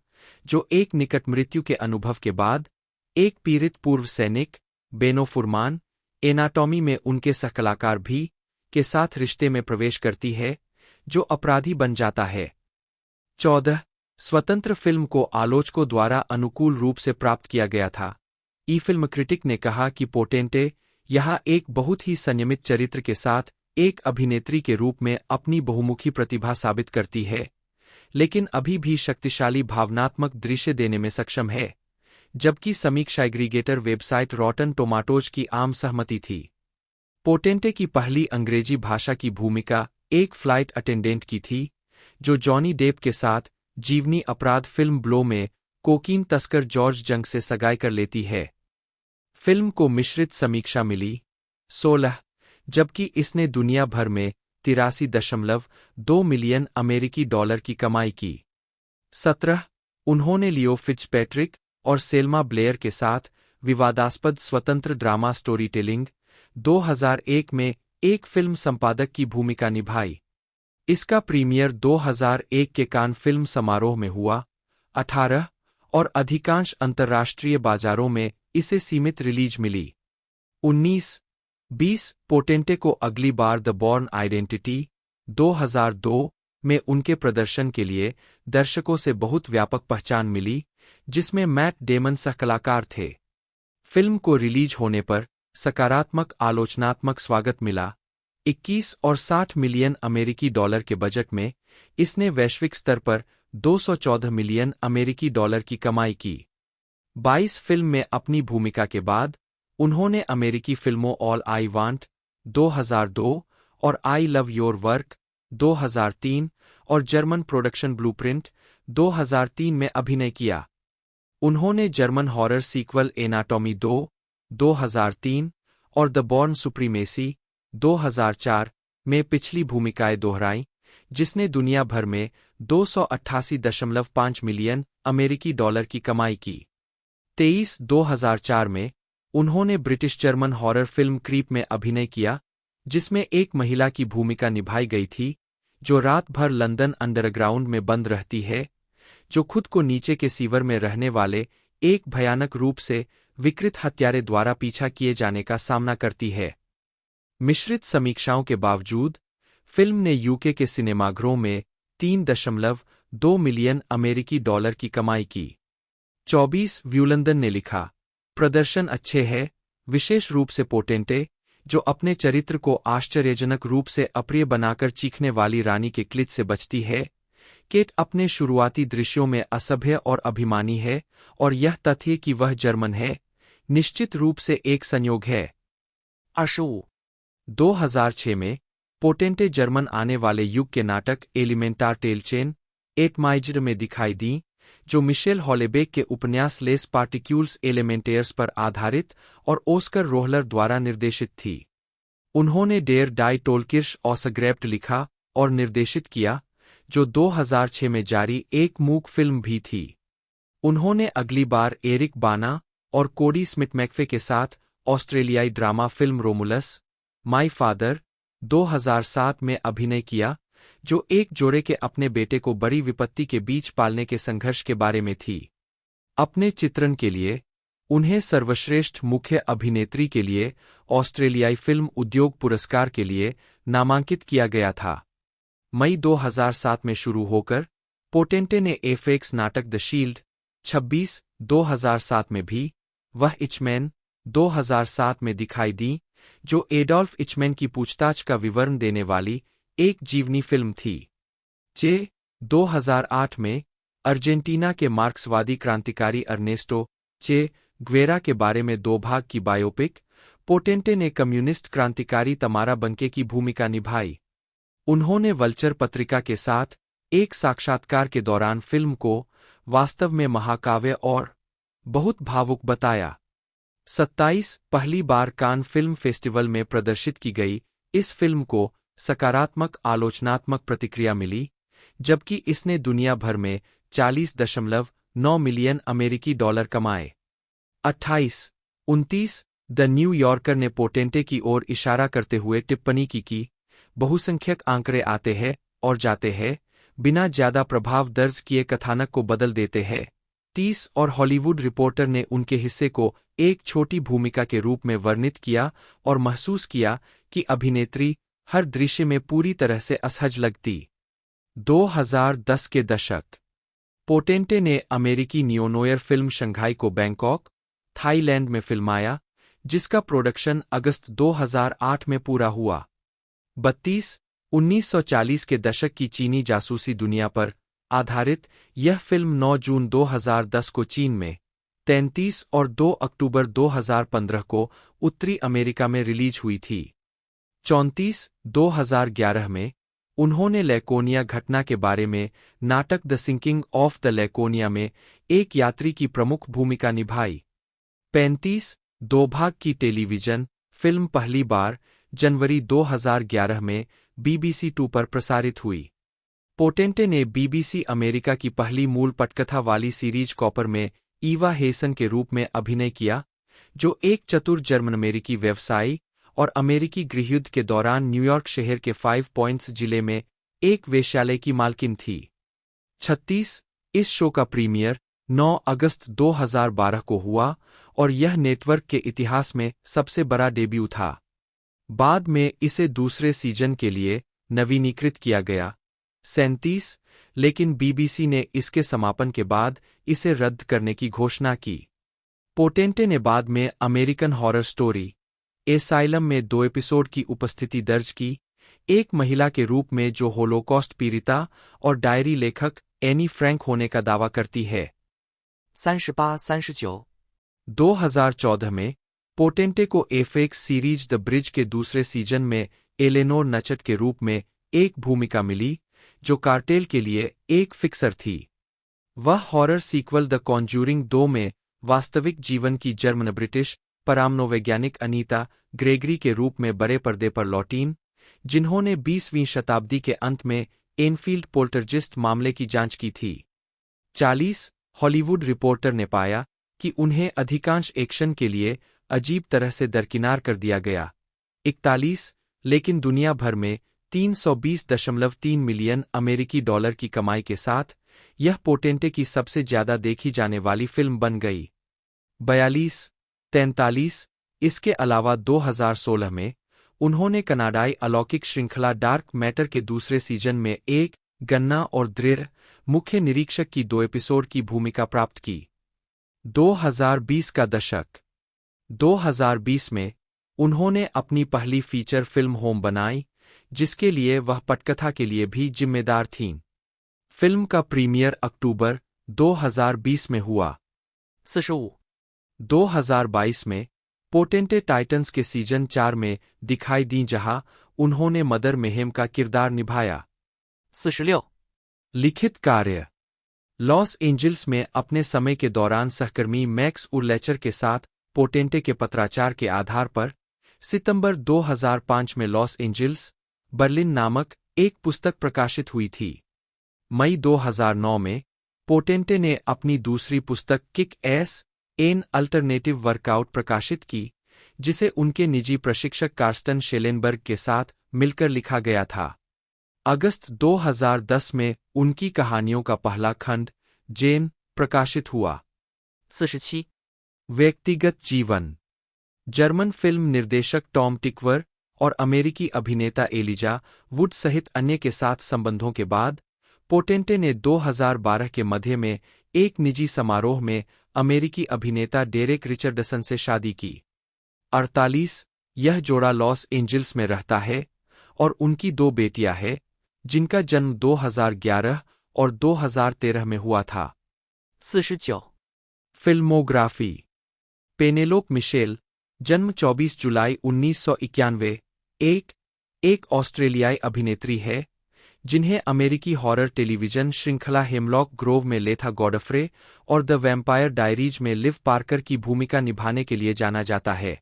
जो एक निकट मृत्यु के अनुभव के बाद एक पीड़ित पूर्व सैनिक, बेनो फुरमान, एनाटॉमी में उनके सहकलाकार भी के साथ रिश्ते में प्रवेश करती है, जो अपराधी बन जाता है। 14। स्वतंत्र फिल्म को आलोचकों द्वारा अनुकूल रूप से प्राप्त किया गया था। फिल्म क्रिटिक ने कहा कि पोटेंटे यहाँ एक बहुत ही संयमित चरित्र के साथ एक अभिनेत्री के रूप में अपनी बहुमुखी प्रतिभा साबित करती है, लेकिन अभी भी शक्तिशाली भावनात्मक दृश्य देने में सक्षम है, जबकि समीक्षा एग्रीगेटर वेबसाइट रॉटन टोमाटोज की आम सहमति थी। पोटेंटे की पहली अंग्रेजी भाषा की भूमिका एक फ्लाइट अटेंडेंट की थी, जो जॉनी डेप के साथ जीवनी अपराध फिल्म ब्लो में कोकीन तस्कर जॉर्ज जंग से सगाई कर लेती है। फिल्म को मिश्रित समीक्षा मिली। 16। जबकि इसने दुनिया भर में 83.2 मिलियन अमेरिकी डॉलर की कमाई की। 17। उन्होंने लियो फिट्जपैट्रिक और सेल्मा ब्लेयर के साथ विवादास्पद स्वतंत्र ड्रामा स्टोरी टेलिंग 2001 में एक फिल्म संपादक की भूमिका निभाई। इसका प्रीमियर 2001 के कान फिल्म समारोह में हुआ। 18। और अधिकांश अंतर्राष्ट्रीय बाजारों में इसे सीमित रिलीज मिली। 19। 20। पोटेंटे को अगली बार द बॉर्न आइडेंटिटी 2002 में उनके प्रदर्शन के लिए दर्शकों से बहुत व्यापक पहचान मिली, जिसमें मैट डेमन सहकलाकार थे। फिल्म को रिलीज होने पर सकारात्मक आलोचनात्मक स्वागत मिला। 21 और 60 मिलियन अमेरिकी डॉलर के बजट में इसने वैश्विक स्तर पर 214 मिलियन अमेरिकी डॉलर की कमाई की। 22 फिल्म में अपनी भूमिका के बाद उन्होंने अमेरिकी फिल्मों ऑल आई वांट 2002 और आई लव योर वर्क 2003 और जर्मन प्रोडक्शन ब्लूप्रिंट 2003 में अभिनय किया। उन्होंने जर्मन हॉरर सीक्वल एनाटॉमी 2 2003 और द बॉर्न सुप्रीमेसी 2004 में पिछली भूमिकाएं दोहराईं, जिसने दुनिया भर में 288.5 मिलियन अमेरिकी डॉलर की कमाई की। 23 2004 में उन्होंने British German horror film creep में अभिनय किया, जिसमें एक महिला की भूमिका निभाई गई थी, जो रात भर लंदन अंडरग्राउंड में बंद रहती है, जो खुद को नीचे के सीवर में रहने वाले एक भयानक रूप से विकृत हत्यारे द्वारा पीछा किए जाने का सामना करती है। मिश्रित समीक्षाओं के बावजूद फिल्म ने यूके के सिनेमाघरों में 3.2 मिलियन अमेरिकी डॉलर की कमाई की। 24 व्यूलंदन ने लिखा, प्रदर्शन अच्छे है, विशेष रूप से पोटेंटे, जो अपने चरित्र को आश्चर्यजनक रूप से अप्रिय बनाकर चीखने वाली रानी के क्लिच से बचती है। केट अपने शुरुआती दृश्यों में असभ्य और अभिमानी है, और यह तथ्य कि वह जर्मन है निश्चित रूप से एक संयोग है। अशो 2006 में पोटेंटे जर्मन आने वाले युग के नाटक एलिमेंटार टेलचेन एटमाइज्ड में दिखाई दी, जो मिशेल हॉलेबेक के उपन्यास लेस पार्टिक्यूल्स एलिमेंटेयर्स पर आधारित और ओस्कर रोहलर द्वारा निर्देशित थी। उन्होंने डेयर डाई टोलकिर्श ऑसग्रेप्ट लिखा और निर्देशित किया, जो 2006 में जारी एक मूक फिल्म भी थी। उन्होंने अगली बार एरिक बाना और कोडी स्मिथ मैकफे के साथ ऑस्ट्रेलियाई drama film Romulus my father 2007 में अभिनय किया, जो एक जोड़े के अपने बेटे को बड़ी विपत्ति के बीच पालने के संघर्ष के बारे में थी। अपने चित्रण के लिए उन्हें सर्वश्रेष्ठ मुख्य अभिनेत्री के लिए ऑस्ट्रेलियाई फिल्म उद्योग पुरस्कार के लिए नामांकित किया गया था। मई 2007 में शुरू होकर पोटेंटे ने एफएक्स नाटक द शील्ड 26 2007 में भी वह इचमैन 2007 में दिखाई दी, जो एडोल्फ इचमैन की पूछताछ का विवरण देने वाली एक जीवनी फिल्म थी। 2008 में अर्जेंटीना के मार्क्सवादी क्रांतिकारी अर्नेस्टो चे ग्वेरा के बारे में 2 भाग की बायोपिक पोटेंटे ने कम्युनिस्ट क्रांतिकारी तमारा बंके की भूमिका निभाई। उन्होंने वल्चर पत्रिका के साथ एक साक्षात्कार के दौरान फिल्म को वास्तव में महाकाव्य और बहुत भावुक बताया। 27 पहली बार कान फिल्म फेस्टिवल में प्रदर्शित की गई इस फिल्म को सकारात्मक आलोचनात्मक प्रतिक्रिया मिली, जबकि इसने दुनिया भर में 40.9 मिलियन अमेरिकी डॉलर कमाए। 28-29 द न्यू यॉर्कर ने पोटेंटे की ओर इशारा करते हुए टिप्पणी की बहुसंख्यक आंकड़े आते हैं और जाते हैं, बिना ज्यादा प्रभाव दर्ज किए कथानक को बदल देते हैं। 30 और हॉलीवुड रिपोर्टर ने उनके हिस्से को एक छोटी भूमिका के रूप में वर्णित किया और महसूस किया कि अभिनेत्री हर दृश्य में पूरी तरह से असहज लगती। 2010 के दशक। पोटेंटे ने अमेरिकी नियोनोयर फिल्म शंघाई को बैंकॉक, थाईलैंड में फिल्माया, जिसका प्रोडक्शन अगस्त 2008 में पूरा हुआ। 32 1940 के दशक की चीनी जासूसी दुनिया पर आधारित यह फिल्म 9 जून 2010 को चीन में, 33 और 2 अक्टूबर 2015 को उत्तरी अमेरिका में रिलीज हुई थी। 34 2011 में उन्होंने लैकोनिया घटना के बारे में नाटक the sinking of the Laconia में एक यात्री की प्रमुख भूमिका निभाई। 35 2 भाग की टेलीविजन फिल्म पहली बार जनवरी 2011 में BBC 2 पर प्रसारित हुई। पोटेंटे ने BBC अमेरिका की पहली मूल पटकथा वाली सीरीज कॉपर में ईवा हेसन के रूप में अभिनय किया, जो एक चतुर जर्मन अमेरिकी व्यवसायी और अमेरिकी गृहयुद्ध के दौरान न्यूयॉर्क शहर के 5 पॉइंट्स जिले में एक वेश्यालय की मालकिन थी। 36 इस शो का प्रीमियर 9 अगस्त 2012 को हुआ और यह नेटवर्क के इतिहास में सबसे बड़ा डेब्यू था। बाद में इसे दूसरे सीजन के लिए नवीनीकृत किया गया। 37 लेकिन BBC ने इसके समापन के बाद इसे रद्द करने की घोषणा की। पोटेंटे ने बाद में अमेरिकन हॉरर स्टोरी एसाइलम में 2 एपिसोड की उपस्थिति दर्ज की, एक महिला के रूप में जो होलोकॉस्ट पीड़िता और डायरी लेखक एनी फ्रैंक होने का दावा करती है। 38-39 2014 में पोटेंटे को एफएक्स सीरीज द ब्रिज के दूसरे सीजन में एलेनोर नचट के रूप में एक भूमिका मिली, जो कार्टेल के लिए एक फिक्सर थी। वह हॉरर सीक्वल द कॉन्ज्यूरिंग 2 में वास्तविक जीवन की जर्मन ब्रिटिश परामनोवैज्ञानिक अनीता ग्रेगरी के रूप में बड़े पर्दे पर लौटीं, जिन्होंने 20वीं शताब्दी के अंत में एनफील्ड पोल्टरजिस्ट मामले की जांच की थी। 40 हॉलीवुड रिपोर्टर ने पाया कि उन्हें अधिकांश एक्शन के लिए अजीब तरह से दरकिनार कर दिया गया। 41 लेकिन दुनिया भर में 320.3 मिलियन अमेरिकी डॉलर की कमाई के साथ यह पोटेंटे की सबसे ज्यादा देखी जाने वाली फिल्म बन गई। 42 43 इसके अलावा 2016 में उन्होंने कनाडाई अलौकिक श्रृंखला डार्क मैटर के दूसरे सीजन में एक गन्ना और दृढ़ मुख्य निरीक्षक की 2 एपिसोड की भूमिका प्राप्त की। 2020 का दशक। 2020 में उन्होंने अपनी पहली फीचर फिल्म होम बनाई, जिसके लिए वह पटकथा के लिए भी जिम्मेदार थीं। फिल्म का प्रीमियर अक्टूबर 2020 में हुआ। 45 2022 में पोटेंटे टाइटन्स के सीजन 4 में दिखाई दी, जहां उन्होंने मदर मेहेम का किरदार निभाया। 46 लिखित कार्य। लॉस एंजिल्स में अपने समय के दौरान सहकर्मी मैक्स उर्लेचर के साथ पोटेंटे के पत्राचार के आधार पर सितंबर 2005 में लॉस एंजिल्स बर्लिन नामक एक पुस्तक प्रकाशित हुई थी। मई 2009 में पोटेंटे ने अपनी दूसरी पुस्तक kick S an alternative workout प्रकाशित की, जिसे उनके निजी प्रशिक्षक कार्स्टन शेलेनबर्ग के साथ मिलकर लिखा गया था। अगस्त 2010 में उनकी कहानियों का पहला खंड जेन प्रकाशित हुआ। 47 व्यक्तिगत जीवन। जर्मन फिल्म निर्देशक टॉम टिकवर और अमेरिकी अभिनेता एलिजा वुड सहित अन्य के साथ संबंधों के बाद पोटेंटे ने 2012 के मध्य में एक निजी समारोह में अमेरिकी अभिनेता डेरेक रिचर्डसन से शादी की। 48 यह जोड़ा लॉस एंजिल्स में रहता है और उनकी 2 बेटियां हैं, जिनका जन्म 2011 और 2013 में हुआ था। 49 फिल्मोग्राफी। पेनेलोप मिशेल, जन्म 24 जुलाई 1991, एक ऑस्ट्रेलियाई अभिनेत्री है, जिन्हें अमेरिकी हॉरर टेलीविजन श्रृंखला हेमलॉक ग्रोव में लेथा गॉडफ्रे और द वैम्पायर डायरीज में लिव पार्कर की भूमिका निभाने के लिए जाना जाता है।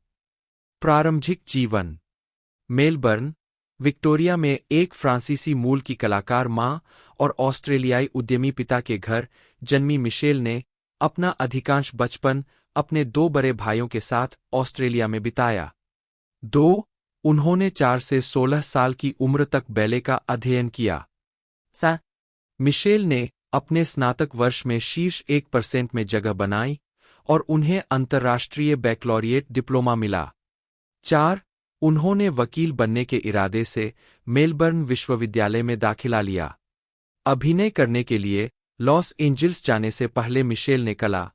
प्रारंभिक जीवन। मेलबर्न, विक्टोरिया में एक फ्रांसीसी मूल की कलाकार मां और ऑस्ट्रेलियाई उद्यमी पिता के घर जन्मी मिशेल ने अपना अधिकांश बचपन अपने 2 बड़े भाइयों के साथ ऑस्ट्रेलिया में बिताया। उन्होंने 4 से 16 साल की उम्र तक बैले का अध्ययन किया। 3、मिशेल ने अपने स्नातक वर्ष में शीर्ष 1% में जगह बनाई और उन्हें अंतर्राष्ट्रीय बैकलॉरिएट डिप्लोमा मिला। 4. उन्होंने वकील बनने के इरादे से मेलबर्न विश्वविद्यालय में दाखिला लिया। अभिनय करने के लिए लॉस एंजिल्स जाने से पहले मिशेल ने कला,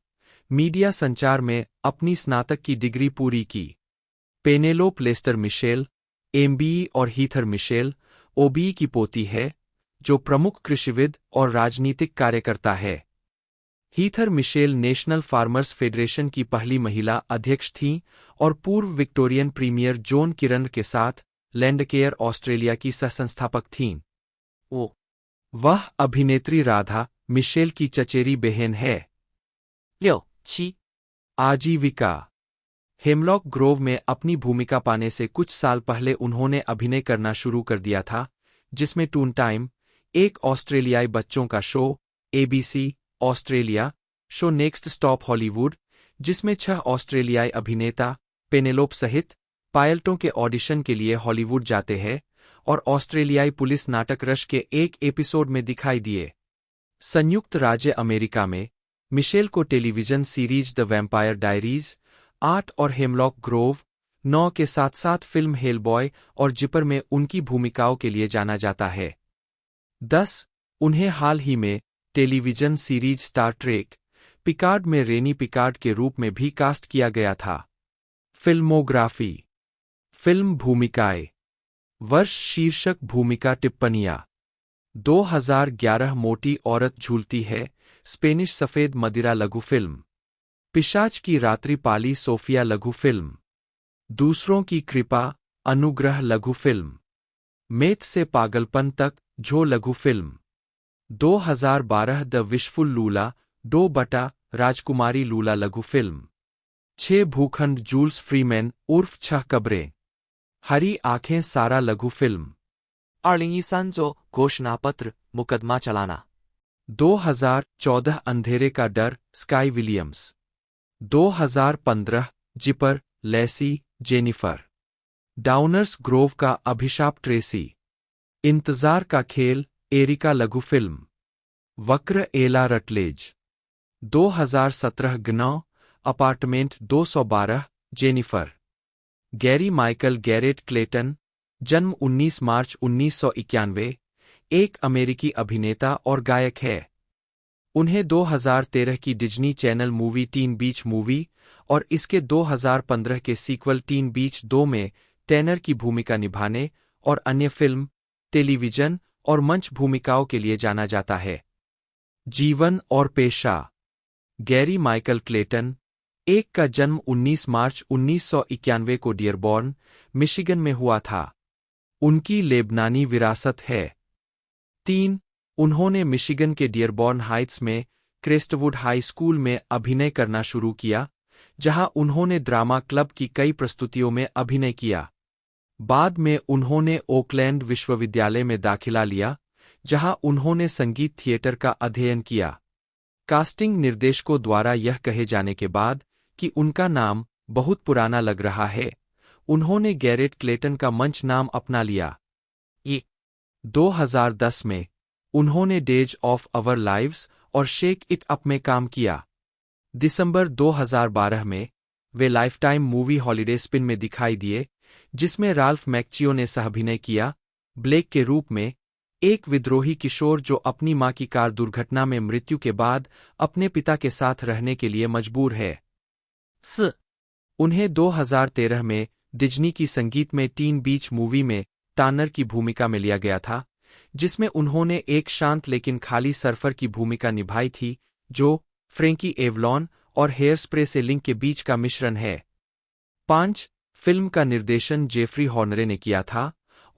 मीडिया संचार में अपनी स्नातक की डिग्री पूरी की। पेनेलोप लेस्टर मिशेल, एमबीई और हीथर मिशेल, ओबीई की पोती है, जो प्रमुख कृषिविद और राजनीतिक कार्यकर्ता है। Heather Mitchell national farmers federation की पहली महिला अध्यक्ष थीं और पूर्व विक्टोरियन प्रीमियर जॉन किरण के साथ लैंडकेयर ऑस्ट्रेलिया की सहसंस्थापक थीं। वह अभिनेत्री राधा मिशेल की चचेरी बहन है। 6、7、आजीविका। हेमलॉक ग्रोव में अपनी भूमिका पाने से कुछ साल पहले उन्होंने अभिनय करना शुरू कर दिया था, जिसमें टून टाइम, एक ऑस्ट्रेलियाई बच्चों का show, ABC Australia show next stop Hollywood, जिसमें 6 ऑस्ट्रेलियाई अभिनेता पेनेलोप सहित पायलटों के ऑडिशन के लिए हॉलीवुड जाते हैं, और ऑस्ट्रेलियाई पुलिस नाटक रश के एक एपिसोड में दिखाई दिए। संयुक्त राज्य अमेरिका में मिशेल को television series the vampire diaries 8 और हेमलॉक ग्रोव 9 के साथ साथ फिल्म हेलबॉय और जिपर में उनकी भूमिकाओं के लिए जाना जाता है। 10. उन्हें हाल ही में television series Star Trek Picard में रेनी पिकार्ड के रूप में भी कास्ट किया गया था। फिल्मोग्राफी। फिल्म भूमिकाएं। वर्ष शीर्षक भूमिका टिप्पणियां। 2011 मोटी औरत झूलती है, स्पेनिश सफेद मदिरा लघु फिल्म। पिशाच की रात्रि पाली सोफिया लघु फिल्म। दूसरों की कृपा अनुग्रह लघु फिल्म। मेथ से पागलपन तक झो लघु फिल्म। 2012 द विशफुल लूला 2 राजकुमारी लूला लघु फिल्म। 6 भूखंड जूल्स फ्रीमैन उर्फ 6 कब्रें। हरी आंखें सारा लघु फिल्म। 2013जो घोषणा पत्र मुकदमा चलाना। 2014 अंधेरे का डर Sky Williams. 2015 zipper Lacey Jennifer. Downers Grove का अभिशाप ट्रेसी। इंतजार का खेल एरिका लघु फिल्म। वक्र एला रटलेज। 2017 ग्नौ apartment 212 Jennifer. Gary Michael Garrett Clayton, जन्म 19 मार्च 1991, एक अमेरिकी अभिनेता और गायक है। उन्हें 2013 की डिज्नी चैनल मूवी टीन बीच मूवी और इसके 2015 के सीक्वल टीन बीच 2 में टैनर की भूमिका निभाने और अन्य फिल्म, टेलीविजन और मंच भूमिकाओं के लिए जाना जाता है। जीवन और पेशा। गैरी माइकल क्लेटन, एक का जन्म 19 मार्च 1991 को डियरबॉर्न, मिशिगन में हुआ था। उनकी लेबनानी विरासत है। 3. उन्होंने मिशिगन के डियरबॉर्न हाइट्स में क्रेस्टवुड हाई स्कूल में अभिनय करना शुरू किया, जहां उन्होंने ड्रामा क्लब की कई प्रस्तुतियों में अभिनय किया। बाद में उन्होंने ओकलैंड विश्वविद्यालय में दाखिला लिया, जहां उन्होंने संगीत थिएटर का अध्ययन किया। कास्टिंग निर्देशकों द्वारा यह कहे जाने के बाद कि उनका नाम बहुत पुराना लग रहा है, उन्होंने गैरेट क्लेटन का मंच नाम अपना लिया। 2010 में उन्होंने डेज ऑफ अवर लाइव्स और शेक इट अप में काम किया। दिसंबर 2012 में वे लाइफटाइम मूवी हॉलिडे स्पिन में दिखाई दिए, जिसमें राल्फ मैक्चियो ने सहाभिनय किया, ब्लेक के रूप में, एक विद्रोही किशोर जो अपनी मां की कार दुर्घटना में मृत्यु के बाद अपने पिता के साथ रहने के लिए मजबूर है। उन्हें 2013 में डिज्नी की संगीत में टीन बीच मूवी में टानर की भूमिका में लिया गया था, जिसमें उन्होंने एक शांत लेकिन खाली सर्फर की भूमिका निभाई थी, जो फ्रेंकी एवलॉन और हेयर स्प्रे से लिंक के बीच का मिश्रण है। 5. फिल्म का निर्देशन जेफरी हॉर्नरे ने किया था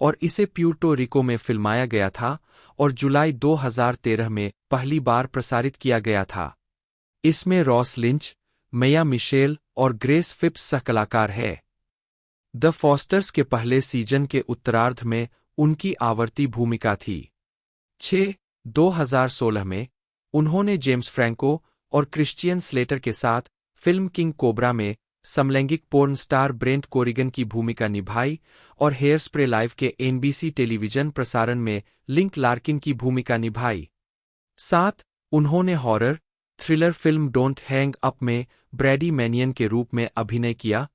और इसे प्यूर्टो रिको में फिल्माया गया था और जुलाई 2013 में पहली बार प्रसारित किया गया था। इसमें रॉस लिंच, मैया मिशेल और ग्रेस फिप्स सहकलाकार है। द फॉस्टर्स के पहले सीजन के उत्तरार्ध में उनकी आवर्ती भूमिका थी। 2016 में उन्होंने जेम्स फ्रैंको और क्रिश्चियन स्लेटर के साथ फिल्म किंग कोबरा में समलैंगिक पोर्न स्टार ब्रेंट कोरिगन की भूमिका निभाई और हेयर स्प्रे लाइव के एनबीसी टेलीविजन प्रसारण में लिंक लार्किन की भूमिका निभाई। 7 उन्होंने horror thriller film don't hang up में ब्रैडी मैनियन के रूप में अभिनय किया,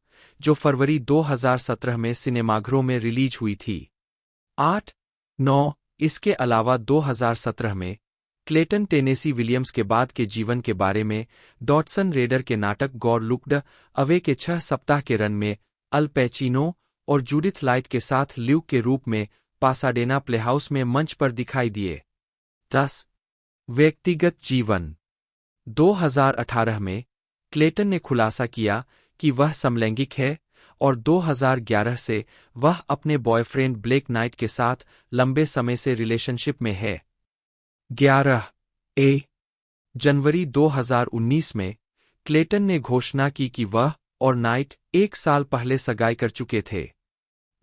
जो फरवरी 2017 में सिनेमाघरों में रिलीज हुई थी। 8-9 इसके अलावा 2017 में क्लेटन टेनेसी विलियम्स के बाद के जीवन के बारे में डॉटसन रेडर के नाटक गॉड लुक्ड अवे के 6 सप्ताह के रन में अल पैचिनो और जूडिथ लाइट के साथ ल्यूक के रूप में पासाडेना प्लेहाउस में मंच पर दिखाई दिए। 10 व्यक्तिगत जीवन 2018 में क्लेटन ने खुलासा किया कि वह समलैंगिक है और 2011 से वह अपने बॉयफ्रेंड ब्लेक नाइट के साथ लंबे समय से रिलेशनशिप में है। 11 जनवरी 2019 में क्लेटन ने घोषणा की कि वह और नाइट 1 साल पहले सगाई कर चुके थे।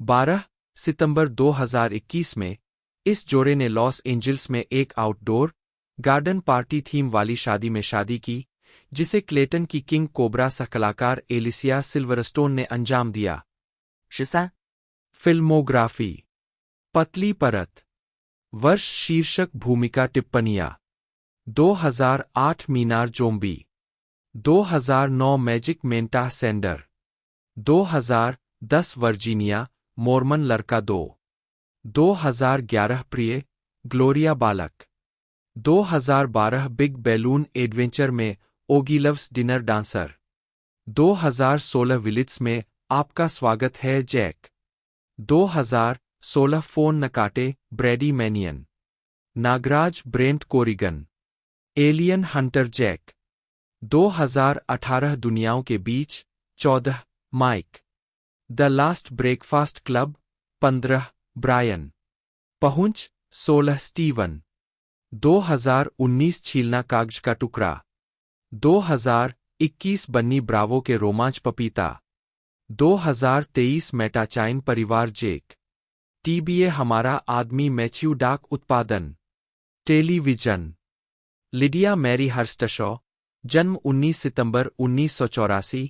12 सितंबर 2021 में इस जोड़े ने लॉस एंजिल्स में एक आउटडोर गार्डन पार्टी थीम वाली शादी में शादी की, जिसे क्लेटन की किंग कोबरा सहकलाकार एलिसिया सिल्वरस्टोन ने अंजाम दिया। 13 फिल्मोग्राफी पतली परत वर्ष शीर्षक भूमिका टिप्पणियां 2008 मीनार जोम्बी 2009 मैजिक मेंटा सेंडर 2010 वर्जीनिया मोर्मन लड़का 2 2011 प्रिय ग्लोरिया बालक 2012 बिग बैलून एडवेंचर में Oggy Loves Dinner Dancer 2016 Willits में आपका स्वागत है जैक 2016 फोन न काटे Brady Mannion Nagraj Brent Corrigan Alien Hunter Jack 2018 दुनियाओं के बीच 14 Mike the Last Breakfast Club 15 Brian पहुंच 16 स्टीवन 2019 छीलना कागज का टुकड़ा 2021 बन्नी ब्रावो के रोमांच पपीता 2023 मेटाचाइन परिवार जेक टीबीए हमारा आदमी मैथ्यू डाक उत्पादन टेलीविजन लिडिया मैरी हर्स्टशॉ जन्म 19 सितंबर 1984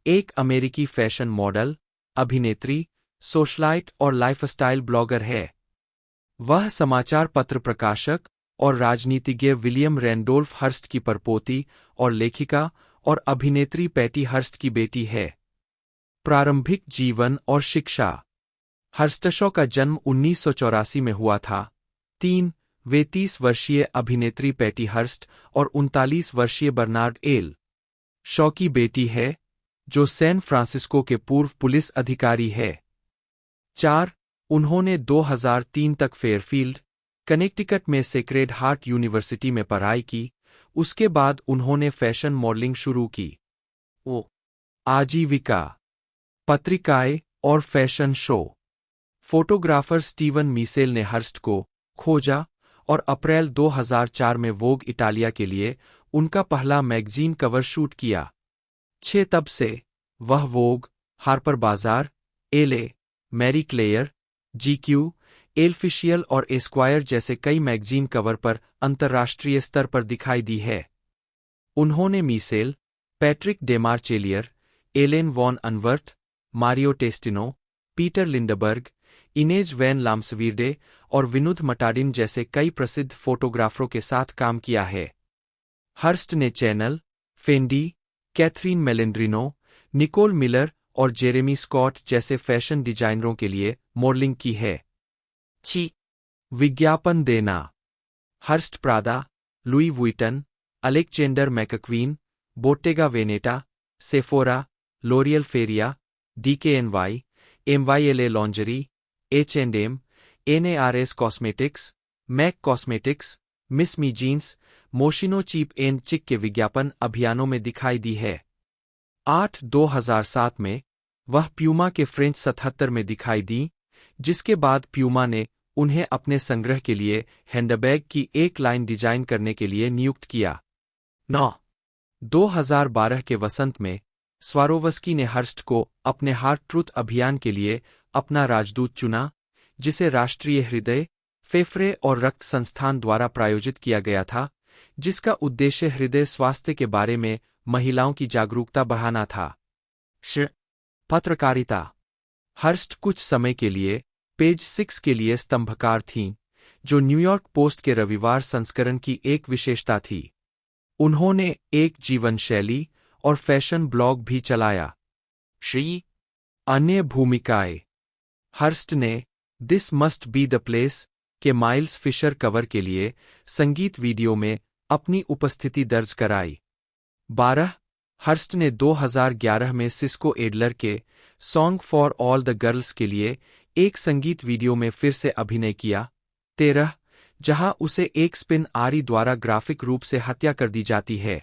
एक अमेरिकी फैशन मॉडल, अभिनेत्री, सोशलाइट और लाइफस्टाइल ब्लॉगर है। वह समाचार पत्र प्रकाशक और राजनीतिज्ञ विलियम रैंडोल्फ हर्स्ट की परपोती और लेखिका और अभिनेत्री पैटी हर्स्ट की बेटी है। प्रारंभिक जीवन और शिक्षा हर्स्टशॉ का जन्म 1984 में हुआ था। 3 वे 30 वर्षीय अभिनेत्री पैटी हर्स्ट और 39 वर्षीय बर्नार्ड एल शॉ की बेटी है, जो सैन फ्रांसिस्को के पूर्व पुलिस अधिकारी है। 4 उन्होंने 2003 तक फेयरफील्ड, कनेक्टिकट में सेक्रेड हार्ट यूनिवर्सिटी में पढ़ाई की। उसके बाद उन्होंने फैशन मॉडलिंग शुरू की। आजीविका पत्रिकाएं और फैशन शो फोटोग्राफर स्टीवन मीसेल ने हर्स्ट को खोजा और अप्रैल 2004 में वोग इटालिया के लिए उनका पहला मैगजीन कवर शूट किया। 6 तब से वह वोग, हार्पर बाजार, एले, मैरी क्लेयर, जीक्यू, एलफिशियल और एस्क्वायर जैसे कई मैगजीन कवर पर अंतर्राष्ट्रीय स्तर पर दिखाई दी है। उन्होंने Meisel, Patrick Demarchelier, Ellen von Unwerth, Mario Testino, Peter Lindbergh, Inez van Lamsweerde और विनुद मटाडिन जैसे कई प्रसिद्ध फोटोग्राफरों के साथ काम किया है। हर्स्ट ने Chanel, Fendi, Catherine Malandrino, Nicole Miller और जेरेमी स्कॉट जैसे फैशन डिजाइनरों के लिए मॉडलिंग की है। 6 विज्ञापन देना Hearst Prada, Louis Vuitton, Alexander McQueen, Bottega Veneta, Sephora, L'Oreal Feria, DKNY, MYLA lingerie, H&M, NARS cosmetics, MAC cosmetics, Miss Me Jeans, Moschino Cheap and Chic के विज्ञापन अभियानों में दिखाई दी है। 2007 में वह प्यूमा के फ्रेंच 77 में दिखाई दी, जिसके बाद प्यूमा ने उन्हें अपने संग्रह के लिए हैंडबैग की एक लाइन डिजाइन करने के लिए नियुक्त किया। 9. 2012 के वसंत में स्वारोवस्की ने हर्स्ट को अपने हार्ट ट्रूथ अभियान के लिए अपना राजदूत चुना, जिसे राष्ट्रीय हृदय, फेफड़े और रक्त संस्थान द्वारा प्रायोजित किया गया था, जिसका उद्देश्य हृदय स्वास्थ्य के बारे में महिलाओं की जागरूकता बढ़ाना था। 10. पत्रकारिता. हर्स्ट कुछ समय के लिए पेज 6 के लिए स्तंभकार थीं, जो न्यूयॉर्क पोस्ट के रविवार संस्करण की एक विशेषता थी। उन्होंने एक जीवन शैली और फैशन ब्लॉग भी चलाया। 11. अन्य भूमिकाएं. हर्स्ट ने this must be the place के माइल्स फिशर कवर के लिए संगीत वीडियो में अपनी उपस्थिति दर्ज कराई। 12. हर्स्ट ने 2011 में सिस्को एडलर के song for all the girls के लिए एक संगीत वीडियो में फिर से अभिनय किया। 13. जहां उसे एक स्पिन आरी द्वारा ग्राफिक रूप से हत्या कर दी जाती है।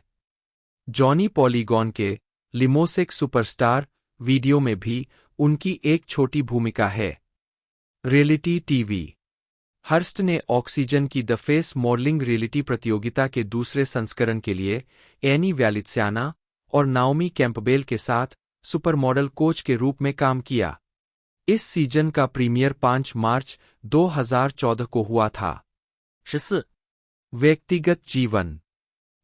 जॉनी पॉलीगॉन के लिमोसेक सुपरस्टार वीडियो में भी उनकी एक छोटी भूमिका है। Reality TV. हर्स्ट ने ऑक्सीजन की द फेस मॉडलिंग रियलिटी प्रतियोगिता के दूसरे संस्करण के लिए एनी व्यालित्स्याना और नाओमी कैंपबेल के साथ सुपरमॉडल कोच के रूप में काम किया। इस सीजन का प्रीमियर 5 मार्च 2014 को हुआ था। 14. व्यक्तिगत जीवन.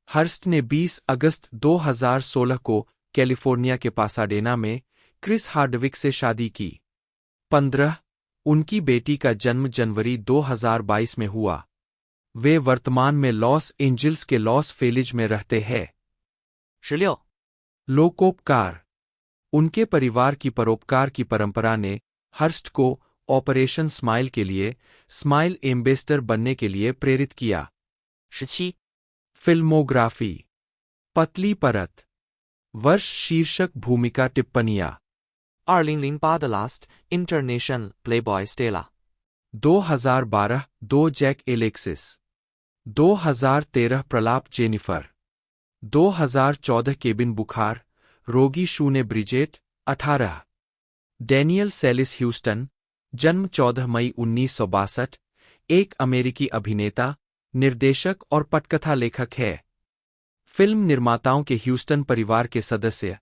हर्स्ट ने 20 अगस्त 2016 को कैलिफोर्निया के पासाडेना में क्रिस हार्डविक से शादी की। 15. उनकी बेटी का जन्म जनवरी 2022 में हुआ। वे वर्तमान में लॉस एंजिल्स के लॉस फेलिज में रहते हैं। 16. लोकोपकार. उनके परिवार की परोपकार की परंपरा ने हर्स्ट को ऑपरेशन स्माइल के लिए स्माइल एम्बेसडर बनने के लिए प्रेरित किया। 17. फिल्मोग्राफी. पतली परत. वर्ष शीर्षक भूमिका टिप्पणियां. 2008 The Last International Playboy Stella. 2012 2 Jack Alexis. 2013 प्रलाप जेनिफर. 2014 केबिन बुखार रोगी शूने ब्रिजेट 18. डैनियल सेलिस ह्यूस्टन, जन्म 14 मई 1962, एक अमेरिकी अभिनेता, निर्देशक और पटकथा लेखक है। फिल्म निर्माताओं के ह्यूस्टन परिवार के सदस्य,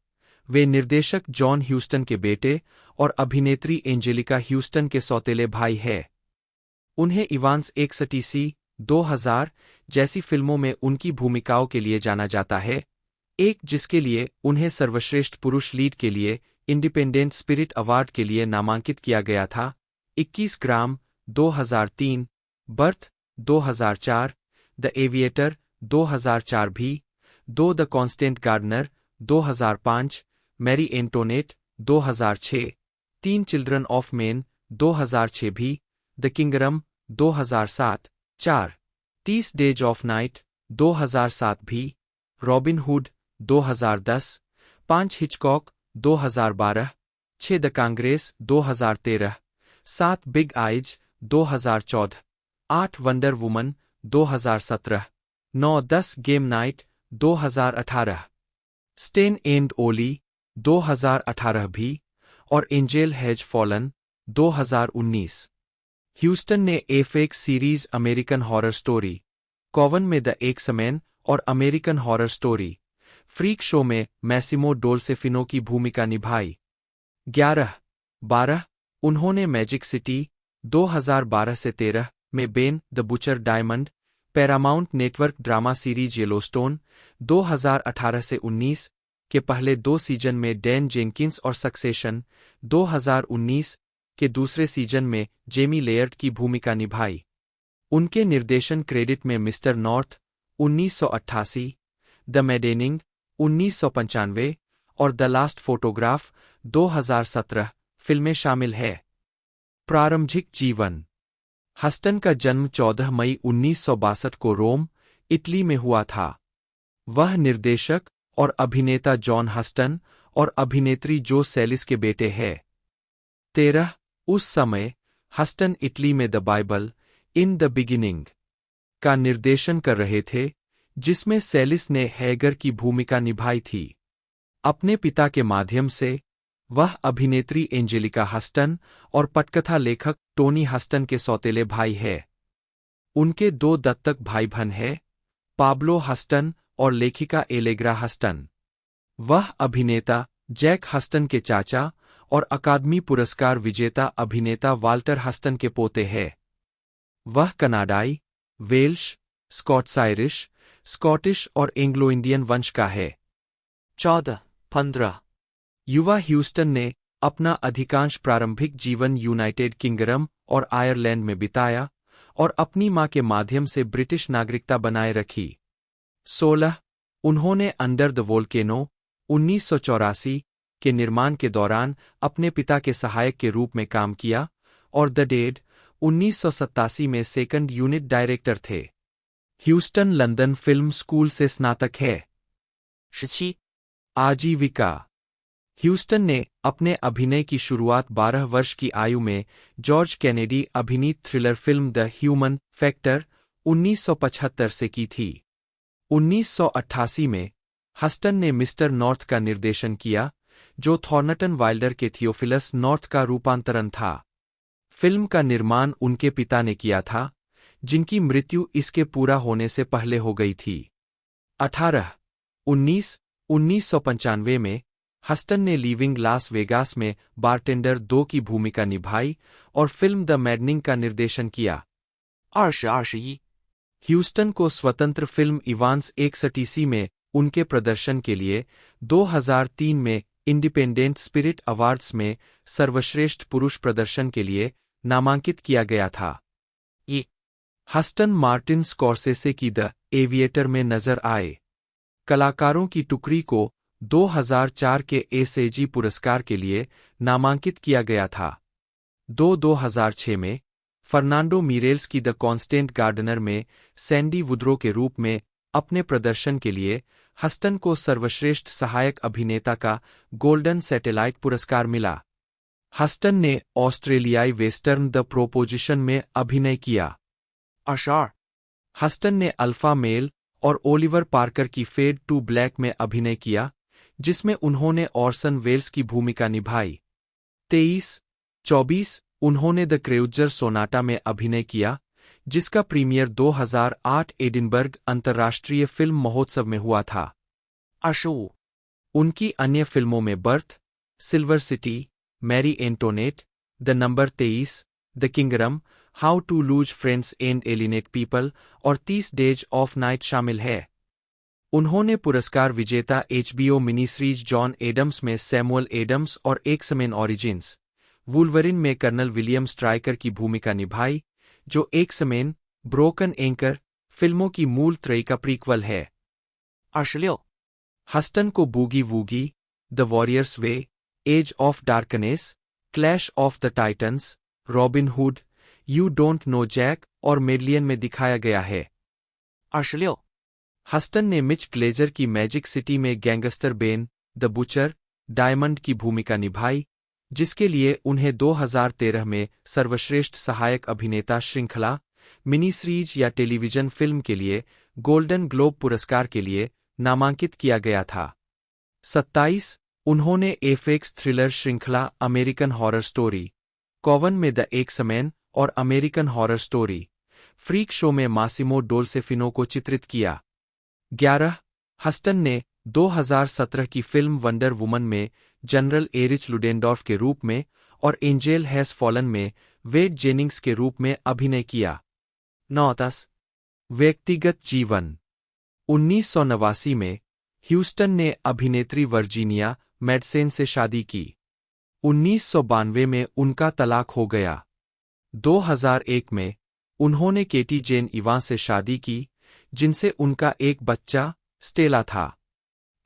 वे निर्देशक जॉन ह्यूस्टन के बेटे और अभिनेत्री एंजेलिका ह्यूस्टन के सौतेले भाई हैं। उन्हें इवांस एक्सटीसी 2000 जैसी फिल्मों में उनकी भूमिकाओं के लिए जाना जाता है, एक जिसके लिए उन्हें सर्वश्रेष्ठ पुरुष लीड के लिए इंडिपेंडेंट स्पिरिट अवार्ड के लिए नामांकित किया गया था। 21 ग्राम 2003, बर्थ 2004, द एविएटर 2004 भी, 2 the Constant Gardener 2005, Marie Antoinette 2006, 3 Children of Men 2006 भी, the Kingdom 2007, 4 30 Days of Night 2007 भी, Robin Hood 2010, 5 Hitchcock 2012, 6 the Congress 2013, 7 Big Eyes 2014, 8 Wonder Woman 2017, 9 10 Game Night 2018, Stan and Ollie 2018 भी, और एंजेल हैज फॉलन 2019। ह्यूस्टन ने FX series American Horror Story, Coven में the X Men और American Horror story, freak show में Masimo डोल्सेफिनो की भूमिका निभाई। 11-12 उन्होंने मैजिक सिटी 2012 से 13 में Ben the butcher diamond, Paramount network drama series Yellowstone 2018 से 19 के पहले 2 सीजन में डैन जेंकिंस और सक्सेशन 2019 के दूसरे सीजन में जेमी लेयर्ड की भूमिका निभाई। उनके निर्देशन क्रेडिट में मिस्टर नॉर्थ 1988, द मैडेनिंग 1995 और द लास्ट फोटोग्राफ 2017 फिल्में शामिल है। प्रारंभिक जीवन। हस्टन का जन्म 14 मई 1962 को रोम, इटली में हुआ था। वह निर्देशक और अभिनेता जॉन हस्टन और अभिनेत्री जो सेलिस के बेटे हैं। 13 उस समय हस्टन इटली में the Bible in the beginning का निर्देशन कर रहे थे, जिसमें सेलिस ने हैगर की भूमिका निभाई थी। अपने पिता के माध्यम से वह अभिनेत्री एंजेलिका हस्टन और पटकथा लेखक टोनी हस्टन के सौतेले भाई है। उनके 2 दत्तक भाई-बहन हैं, पाब्लो हस्टन और लेखिका एलेग्रा हस्टन। वह अभिनेता जैक हस्टन के चाचा और अकादमी पुरस्कार विजेता अभिनेता वाल्टर हस्टन के पोते हैं। वह कनाडाई, वेल्श, स्कॉट्स आयरिश, स्कॉटिश और एंग्लो इंडियन वंश का है। 14-15 युवा ह्यूस्टन ने अपना अधिकांश प्रारंभिक जीवन यूनाइटेड किंगडम और आयरलैंड में बिताया और अपनी मां के माध्यम से ब्रिटिश नागरिकता बनाए रखी। 16 उन्होंने अंडर द वोल्केनो 1984 के निर्माण के दौरान अपने पिता के सहायक के रूप में काम किया और द डेड 1987 में सेकंड यूनिट डायरेक्टर थे। ह्यूस्टन लंदन फिल्म स्कूल से स्नातक है। 17 आजीविका ह्यूस्टन ने अपने अभिनय की शुरुआत 12 वर्ष की आयु में जॉर्ज कैनेडी अभिनीत thriller film the human factor 1975 से की थी। 1988 में हस्टन ने मिस्टर नॉर्थ का निर्देशन किया, जो थॉर्नटन वाइल्डर के थियोफिलस नॉर्थ का रूपांतरण था। फिल्म का निर्माण उनके पिता ने किया था, जिनकी मृत्यु इसके पूरा होने से पहले हो गई थी। 1995 में हस्टन ने लीविंग लास वेगास में बारटेंडर 2 की भूमिका निभाई और फिल्म द मैडनिंग का निर्देशन किया। 20-21 ह्यूस्टन को स्वतंत्र फिल्म इवांस एक्सटीसी में उनके प्रदर्शन के लिए 2003 में इंडिपेंडेंट स्पिरिट अवार्ड्स में सर्वश्रेष्ठ पुरुष प्रदर्शन के लिए नामांकित किया गया था। ये हस्टन मार्टिन स्कॉर्सेसे की द एविएटर में नजर आए। कलाकारों की टुकड़ी को 2004 के एसएजी पुरस्कार के लिए नामांकित किया गया था। 2006 में फर्नांडो मीरेल्स की द कांस्टेंट गार्डनर में सैंडी वुड्रो के रूप में अपने प्रदर्शन के लिए हस्टन को सर्वश्रेष्ठ सहायक अभिनेता का गोल्डन सैटेलाइट पुरस्कार मिला। हस्टन ने ऑस्ट्रेलियाई वेस्टर्न द प्रोपोजिशन में अभिनय किया। 22 हस्टन ने अल्फा मेल और ओलिवर पार्कर की फेड टू ब्लैक में अभिनय किया, जिसमें उन्होंने ऑर्सन वेल्स की भूमिका निभाई। 23-24 उन्होंने द क्रेउजर सोनाटा में अभिनय किया, जिसका प्रीमियर 2008 एडिनबर्ग अंतर्राष्ट्रीय फिल्म महोत्सव में हुआ था। 25 उनकी अन्य फिल्मों में birth, silver city, Marie Antoinette, the number 23, the kingdom, how to lose friends and alienate people और 30 डेज ऑफ नाइट शामिल है। उन्होंने पुरस्कार विजेता HBO mini series John Adams में सैमुअल एडम्स और एक्समेन ऑरिजिन्स वुल्वरिन में कर्नल विलियम स्ट्राइकर की भूमिका निभाई, जो एक्समेन ब्रोकन एंकर फिल्मों की मूल त्रयी का प्रीक्वल है। 26 हस्टन को boogie woogie, the warriors way, edge of darkness, clash of the titans, Robin Hood, you don't know Jack और मेडलियन में दिखाया गया है। 26 हस्टन ने मिच ग्लेजर की मैजिक सिटी में gangster Ben, the butcher, diamond की भूमिका निभाई, जिसके लिए उन्हें 2013 में सर्वश्रेष्ठ सहायक अभिनेता श्रृंखला, मिनी सीरीज या टेलीविजन फिल्म के लिए गोल्डन ग्लोब पुरस्कार के लिए नामांकित किया गया था। 27 उन्होंने एफएक्स थ्रिलर श्रृंखला अमेरिकन हॉरर स्टोरी, कॉवन में द एक्समैन और American Horror story, freak show में मासिमो डोल्सेफिनो को चित्रित किया। 11 हस्टन ने 2017 की फिल्म वंडर वुमन में जनरल एरिच लुडेनडॉर्फ के रूप में और एंजेल हैज फॉलन में वेड जेनिंग्स के रूप में अभिनय किया। 9-10 व्यक्तिगत जीवन 1989 में ह्यूस्टन ने अभिनेत्री वर्जीनिया मैडसेन से शादी की। 1992 में उनका तलाक हो गया। 2001 में उन्होंने केटी जेन इवांस से शादी की, जिनसे उनका एक बच्चा स्टेला था।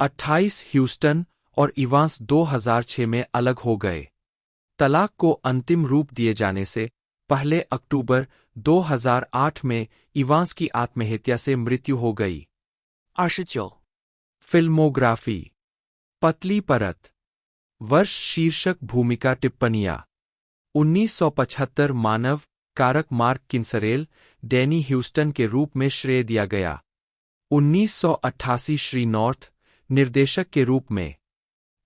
28 ह्यूस्टन और इवांस 2006 में अलग हो गए। तलाक को अंतिम रूप दिए जाने से पहले अक्टूबर 2008 में इवांस की आत्महत्या से मृत्यु हो गई। 29 फिल्मोग्राफी पतली परत वर्ष शीर्षक भूमिका टिप्पणियां 1975 मानव कारक मार्क किन्सरेल डैनी ह्यूस्टन के रूप में श्रेय दिया गया। 1988 श्री नॉर्थ निर्देशक के रूप में।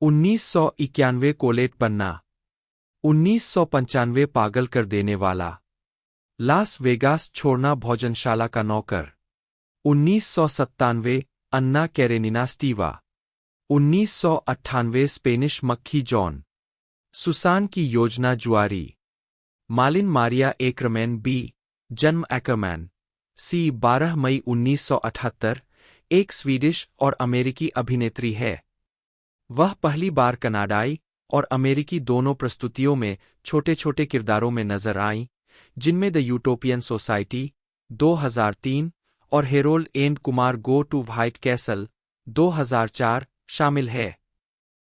1991 कोलेट बनना। 1995 पागल कर देने वाला। लास वेगास छोड़ना भोजनशाला का नौकर। 1997 अन्ना कैरेनिना स्टीवा। 1998 स्पेनिश मक्खी जॉन। सुसान की योजना जुआरी। मालिन मारिया एकरमैन बी। जन्म एकरमैन। सी 12 मई 1978 एक स्वीडिश और अमेरिकी अभिनेत्री है। वह पहली बार कनाडाई और अमेरिकी दोनों प्रस्तुतियों में छोटे छोटे किरदारों में नजर आईं, जिनमें द यूटोपियन सोसाइटी 2003 और Harold and Kumar go to White Castle 2004 शामिल है।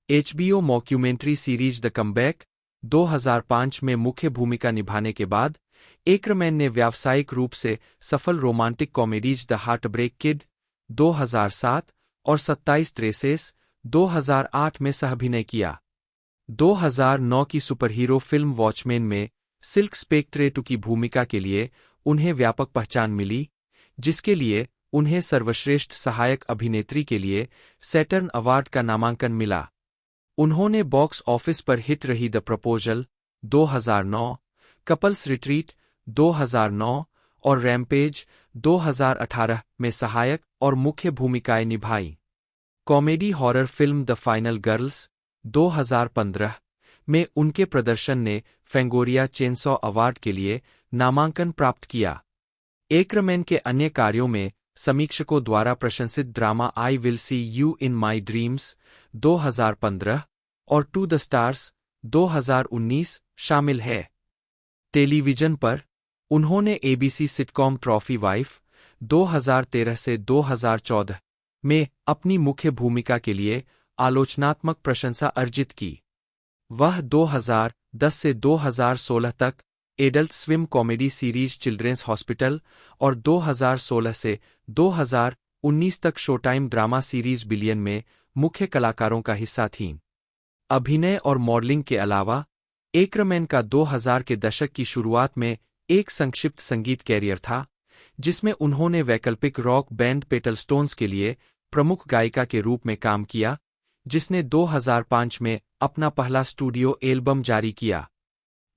HBO mockumentary series the comeback 2005 में मुख्य भूमिका निभाने के बाद एकरमैन ने व्यावसायिक रूप से सफल romantic comedies the heartbreak kid 2007 और 27 ड्रेसेस 2008 में सह-अभिनय किया। 2009 की सुपरहीरो फिल्म वॉचमैन में सिल्क स्पेक्ट्रेटू की भूमिका के लिए उन्हें व्यापक पहचान मिली, जिसके लिए उन्हें सर्वश्रेष्ठ सहायक अभिनेत्री के लिए सैटर्न अवार्ड का नामांकन मिला। उन्होंने बॉक्स ऑफिस पर हिट रही द प्रपोजल 2009, कपल्स रिट्रीट 2009 और रैम्पेज 2018 में सहायक और मुख्य भूमिकाएं निभाईं। Comedy horror film the Final Girls 2015 में उनके प्रदर्शन ने फैंगोरिया चेनसॉ अवार्ड के लिए नामांकन प्राप्त किया। एकरमैन के अन्य कार्यों में समीक्षकों द्वारा प्रशंसित drama I will see you in my dreams 2015 और टू द स्टार्स 2019 शामिल है। टेलीविजन पर उन्होंने ABC सिटकॉम ट्रॉफी वाइफ 2013 से 2014 में अपनी मुख्य भूमिका के लिए आलोचनात्मक प्रशंसा अर्जित की। वह 2010 से 2016 तक adult swim comedy series children's hospital और 2016 से 2019 तक शोटाइम ड्रामा सीरीज बिलियन में मुख्य कलाकारों का हिस्सा थीं। अभिनय और मॉडलिंग के अलावा एकरमैन का 2000 के दशक की शुरुआत में एक संक्षिप्त संगीत कैरियर था, जिसमें उन्होंने वैकल्पिक रॉक बैंड पेटलस्टोन्स के लिए प्रमुख गायिका के रूप में काम किया, जिसने 2005 में अपना पहला स्टूडियो एल्बम जारी किया।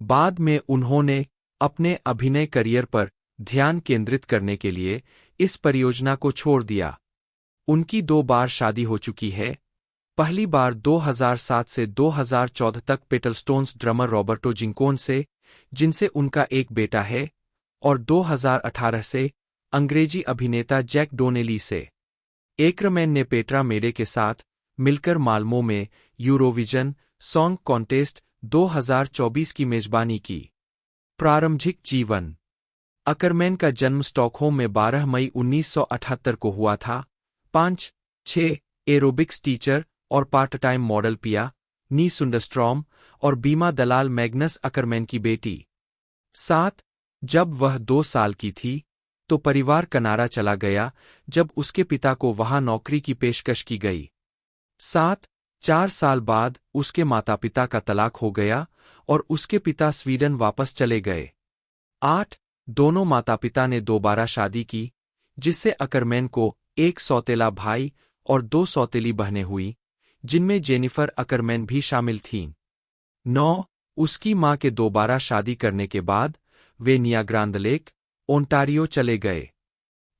बाद में उन्होंने अपने अभिनय करियर पर ध्यान केंद्रित करने के लिए इस परियोजना को छोड़ दिया। उनकी 2 बार शादी हो चुकी है। पहली बार 2007 से 2014 तक पेटलस्टोन्स ड्रमर रॉबर्टो जिंकोन से, जिनसे उनका एक बेटा है, और 2018 से अंग्रेजी अभिनेता जैक डोनेली से। एकरमैन ने पेट्रा मेडे के साथ मिलकर माल्मो में यूरोविजन सॉन्ग कॉन्टेस्ट 2024 की मेजबानी की। प्रारंभिक जीवन। अकरमैन का जन्म स्टॉकहोम में 12 मई 1978 को हुआ था। 5-6 एरोबिक्स टीचर और पार्ट टाइम मॉडल पिया नी सुंडरस्ट्रॉम और बीमा दलाल मैग्नस अकरमैन की बेटी। 7 जब वह 2 साल की थी तो परिवार कनाडा चला गया जब उसके पिता को वहां नौकरी की पेशकश की गई। 4 साल बाद उसके माता पिता का तलाक हो गया और उसके पिता स्वीडन वापस चले गए। 8 दोनों माता पिता ने दोबारा शादी की, जिससे अकरमैन को एक सौतेला भाई और 2 सौतेली बहनें हुई, जिनमें जेनिफर अकरमैन भी शामिल थीं। 9 उसकी मां के दोबारा शादी करने के बाद वे नियाग्रा लेक, ओंटारियो चले गए।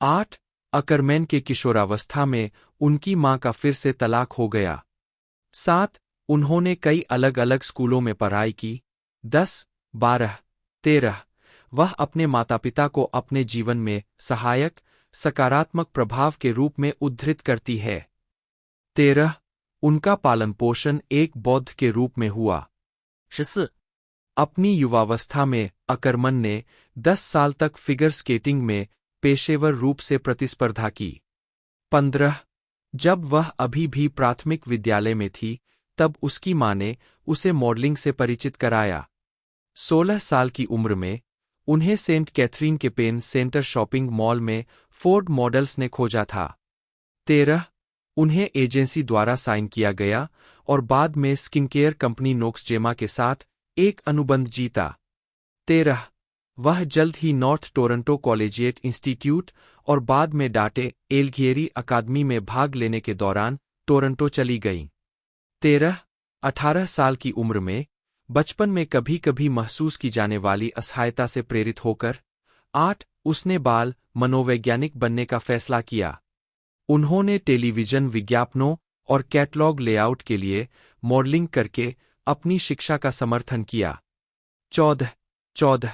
8 अकरमैन के किशोरावस्था में उनकी मां का फिर से तलाक हो गया। 7 उन्होंने कई अलग अलग स्कूलों में पढ़ाई की। 10, 12, 13 वह अपने माता पिता को अपने जीवन में सहायक, सकारात्मक प्रभाव के रूप में उद्धृत करती है। 13 उनका पालन पोषण एक बौद्ध के रूप में हुआ। 14 अपनी युवावस्था में अकरमन ने 10 साल तक फिगर स्केटिंग में पेशेवर रूप से प्रतिस्पर्धा की। 15 जब वह अभी भी प्राथमिक विद्यालय में थी, तब उसकी मां ने उसे मॉडलिंग से परिचित कराया। 16 साल की उम्र में उन्हें सेंट कैथरीन के पेन सेंटर शॉपिंग मॉल में फोर्ड मॉडल्स ने खोजा था। 13 उन्हें एजेंसी द्वारा साइन किया गया और बाद में स्किनकेयर कंपनी नोक्सजेमा के साथ एक अनुबंध जीता। 13 वह जल्द ही नॉर्थ टोरंटो कॉलेजिएट इंस्टीट्यूट और बाद में डाटे एलघिएरी अकादमी में भाग लेने के दौरान टोरंटो चली गईं। 13-18 साल की उम्र में बचपन में कभी कभी महसूस की जाने वाली असहायता से प्रेरित होकर 8 उसने बाल मनोवैज्ञानिक बनने का फैसला किया। उन्होंने टेलीविजन विज्ञापनों और कैटलॉग लेआउट के लिए मॉडलिंग करके अपनी शिक्षा का समर्थन किया। 14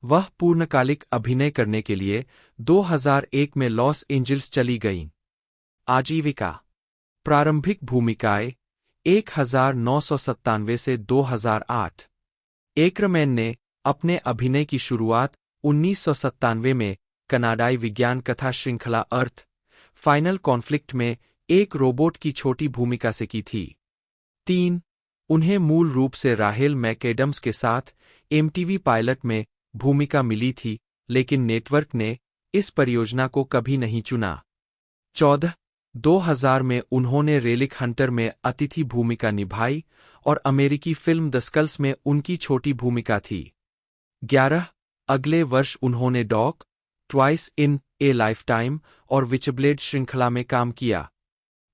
वह पूर्णकालिक अभिनय करने के लिए 2001 में लॉस एंजिल्स चली गईं। आजीविका प्रारंभिक भूमिकाएं 1997 से 2008। एकरमैन ने अपने अभिनय की शुरुआत 1997 में कनाडाई विज्ञान कथा श्रृंखला अर्थ फाइनल कॉन्फ्लिक्ट में एक रोबोट की छोटी भूमिका से की थी। 3 उन्हें मूल रूप से राहेल मैकएडम्स के साथ एमटीवी पायलट में भूमिका मिली थी, लेकिन नेटवर्क ने इस परियोजना को कभी नहीं चुना। 14 2000 में उन्होंने रेलिक हंटर में अतिथि भूमिका निभाई और अमेरिकी फिल्म द स्कल्स में उनकी छोटी भूमिका थी। 11 अगले वर्ष उन्होंने dog twice in A lifetime और विचब्लेड श्रृंखला में काम किया।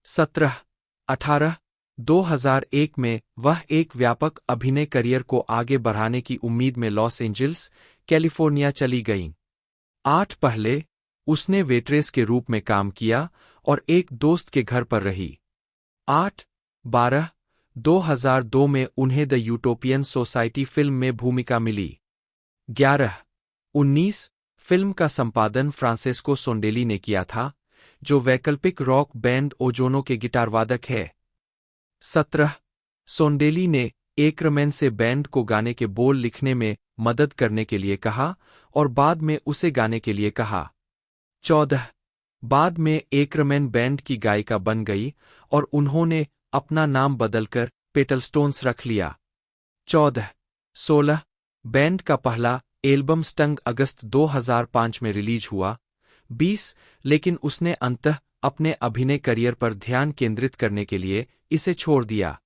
17-18 2001 में वह एक व्यापक अभिनय करियर को आगे बढ़ाने की उम्मीद में लॉस एंजिल्स, कैलिफोर्निया चली गईं। 8 पहले उसने वेट्रेस के रूप में काम किया और एक दोस्त के घर पर रही। 8-12 2002 में उन्हें द यूटोपियन सोसाइटी फिल्म में भूमिका मिली। 11-19 फिल्म का संपादन फ्रांसेस्को सोंडेली ने किया था, जो वैकल्पिक रॉक बैंड ओजोनो के गिटारवादक है। 17 सोंडेली ने एकरमैन से बैंड को गाने के बोल लिखने में मदद करने के लिए कहा और बाद में उसे गाने के लिए कहा। 14 बाद में एकरमैन बैंड की गायिका बन गई और उन्होंने अपना नाम बदलकर पेटलस्टोन्स रख लिया। 14-16 बैंड का पहला एल्बम स्टंग अगस्त 2005 में रिलीज हुआ। 20 लेकिन उसने अंततः अपने अभिनय करियर पर ध्यान केंद्रित करने के लिए इसे छोड़ दिया।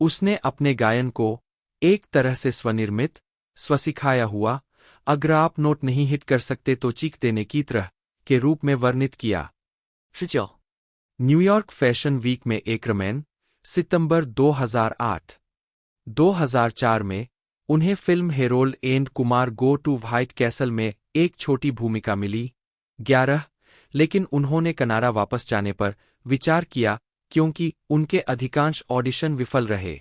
उसने अपने गायन को एक तरह से स्वनिर्मित, स्वसिखाया हुआ, अगर आप नोट नहीं हिट कर सकते तो चीख देने की तरह के रूप में वर्णित किया। 19 न्यूयॉर्क फैशन वीक में एकरमैन, सितंबर 2008। 2004 में उन्हें film Harold and Kumar go to White Castle में एक छोटी भूमिका मिली। 11 लेकिन उन्होंने कनाडा वापस जाने पर विचार किया क्योंकि उनके अधिकांश ऑडिशन विफल रहे।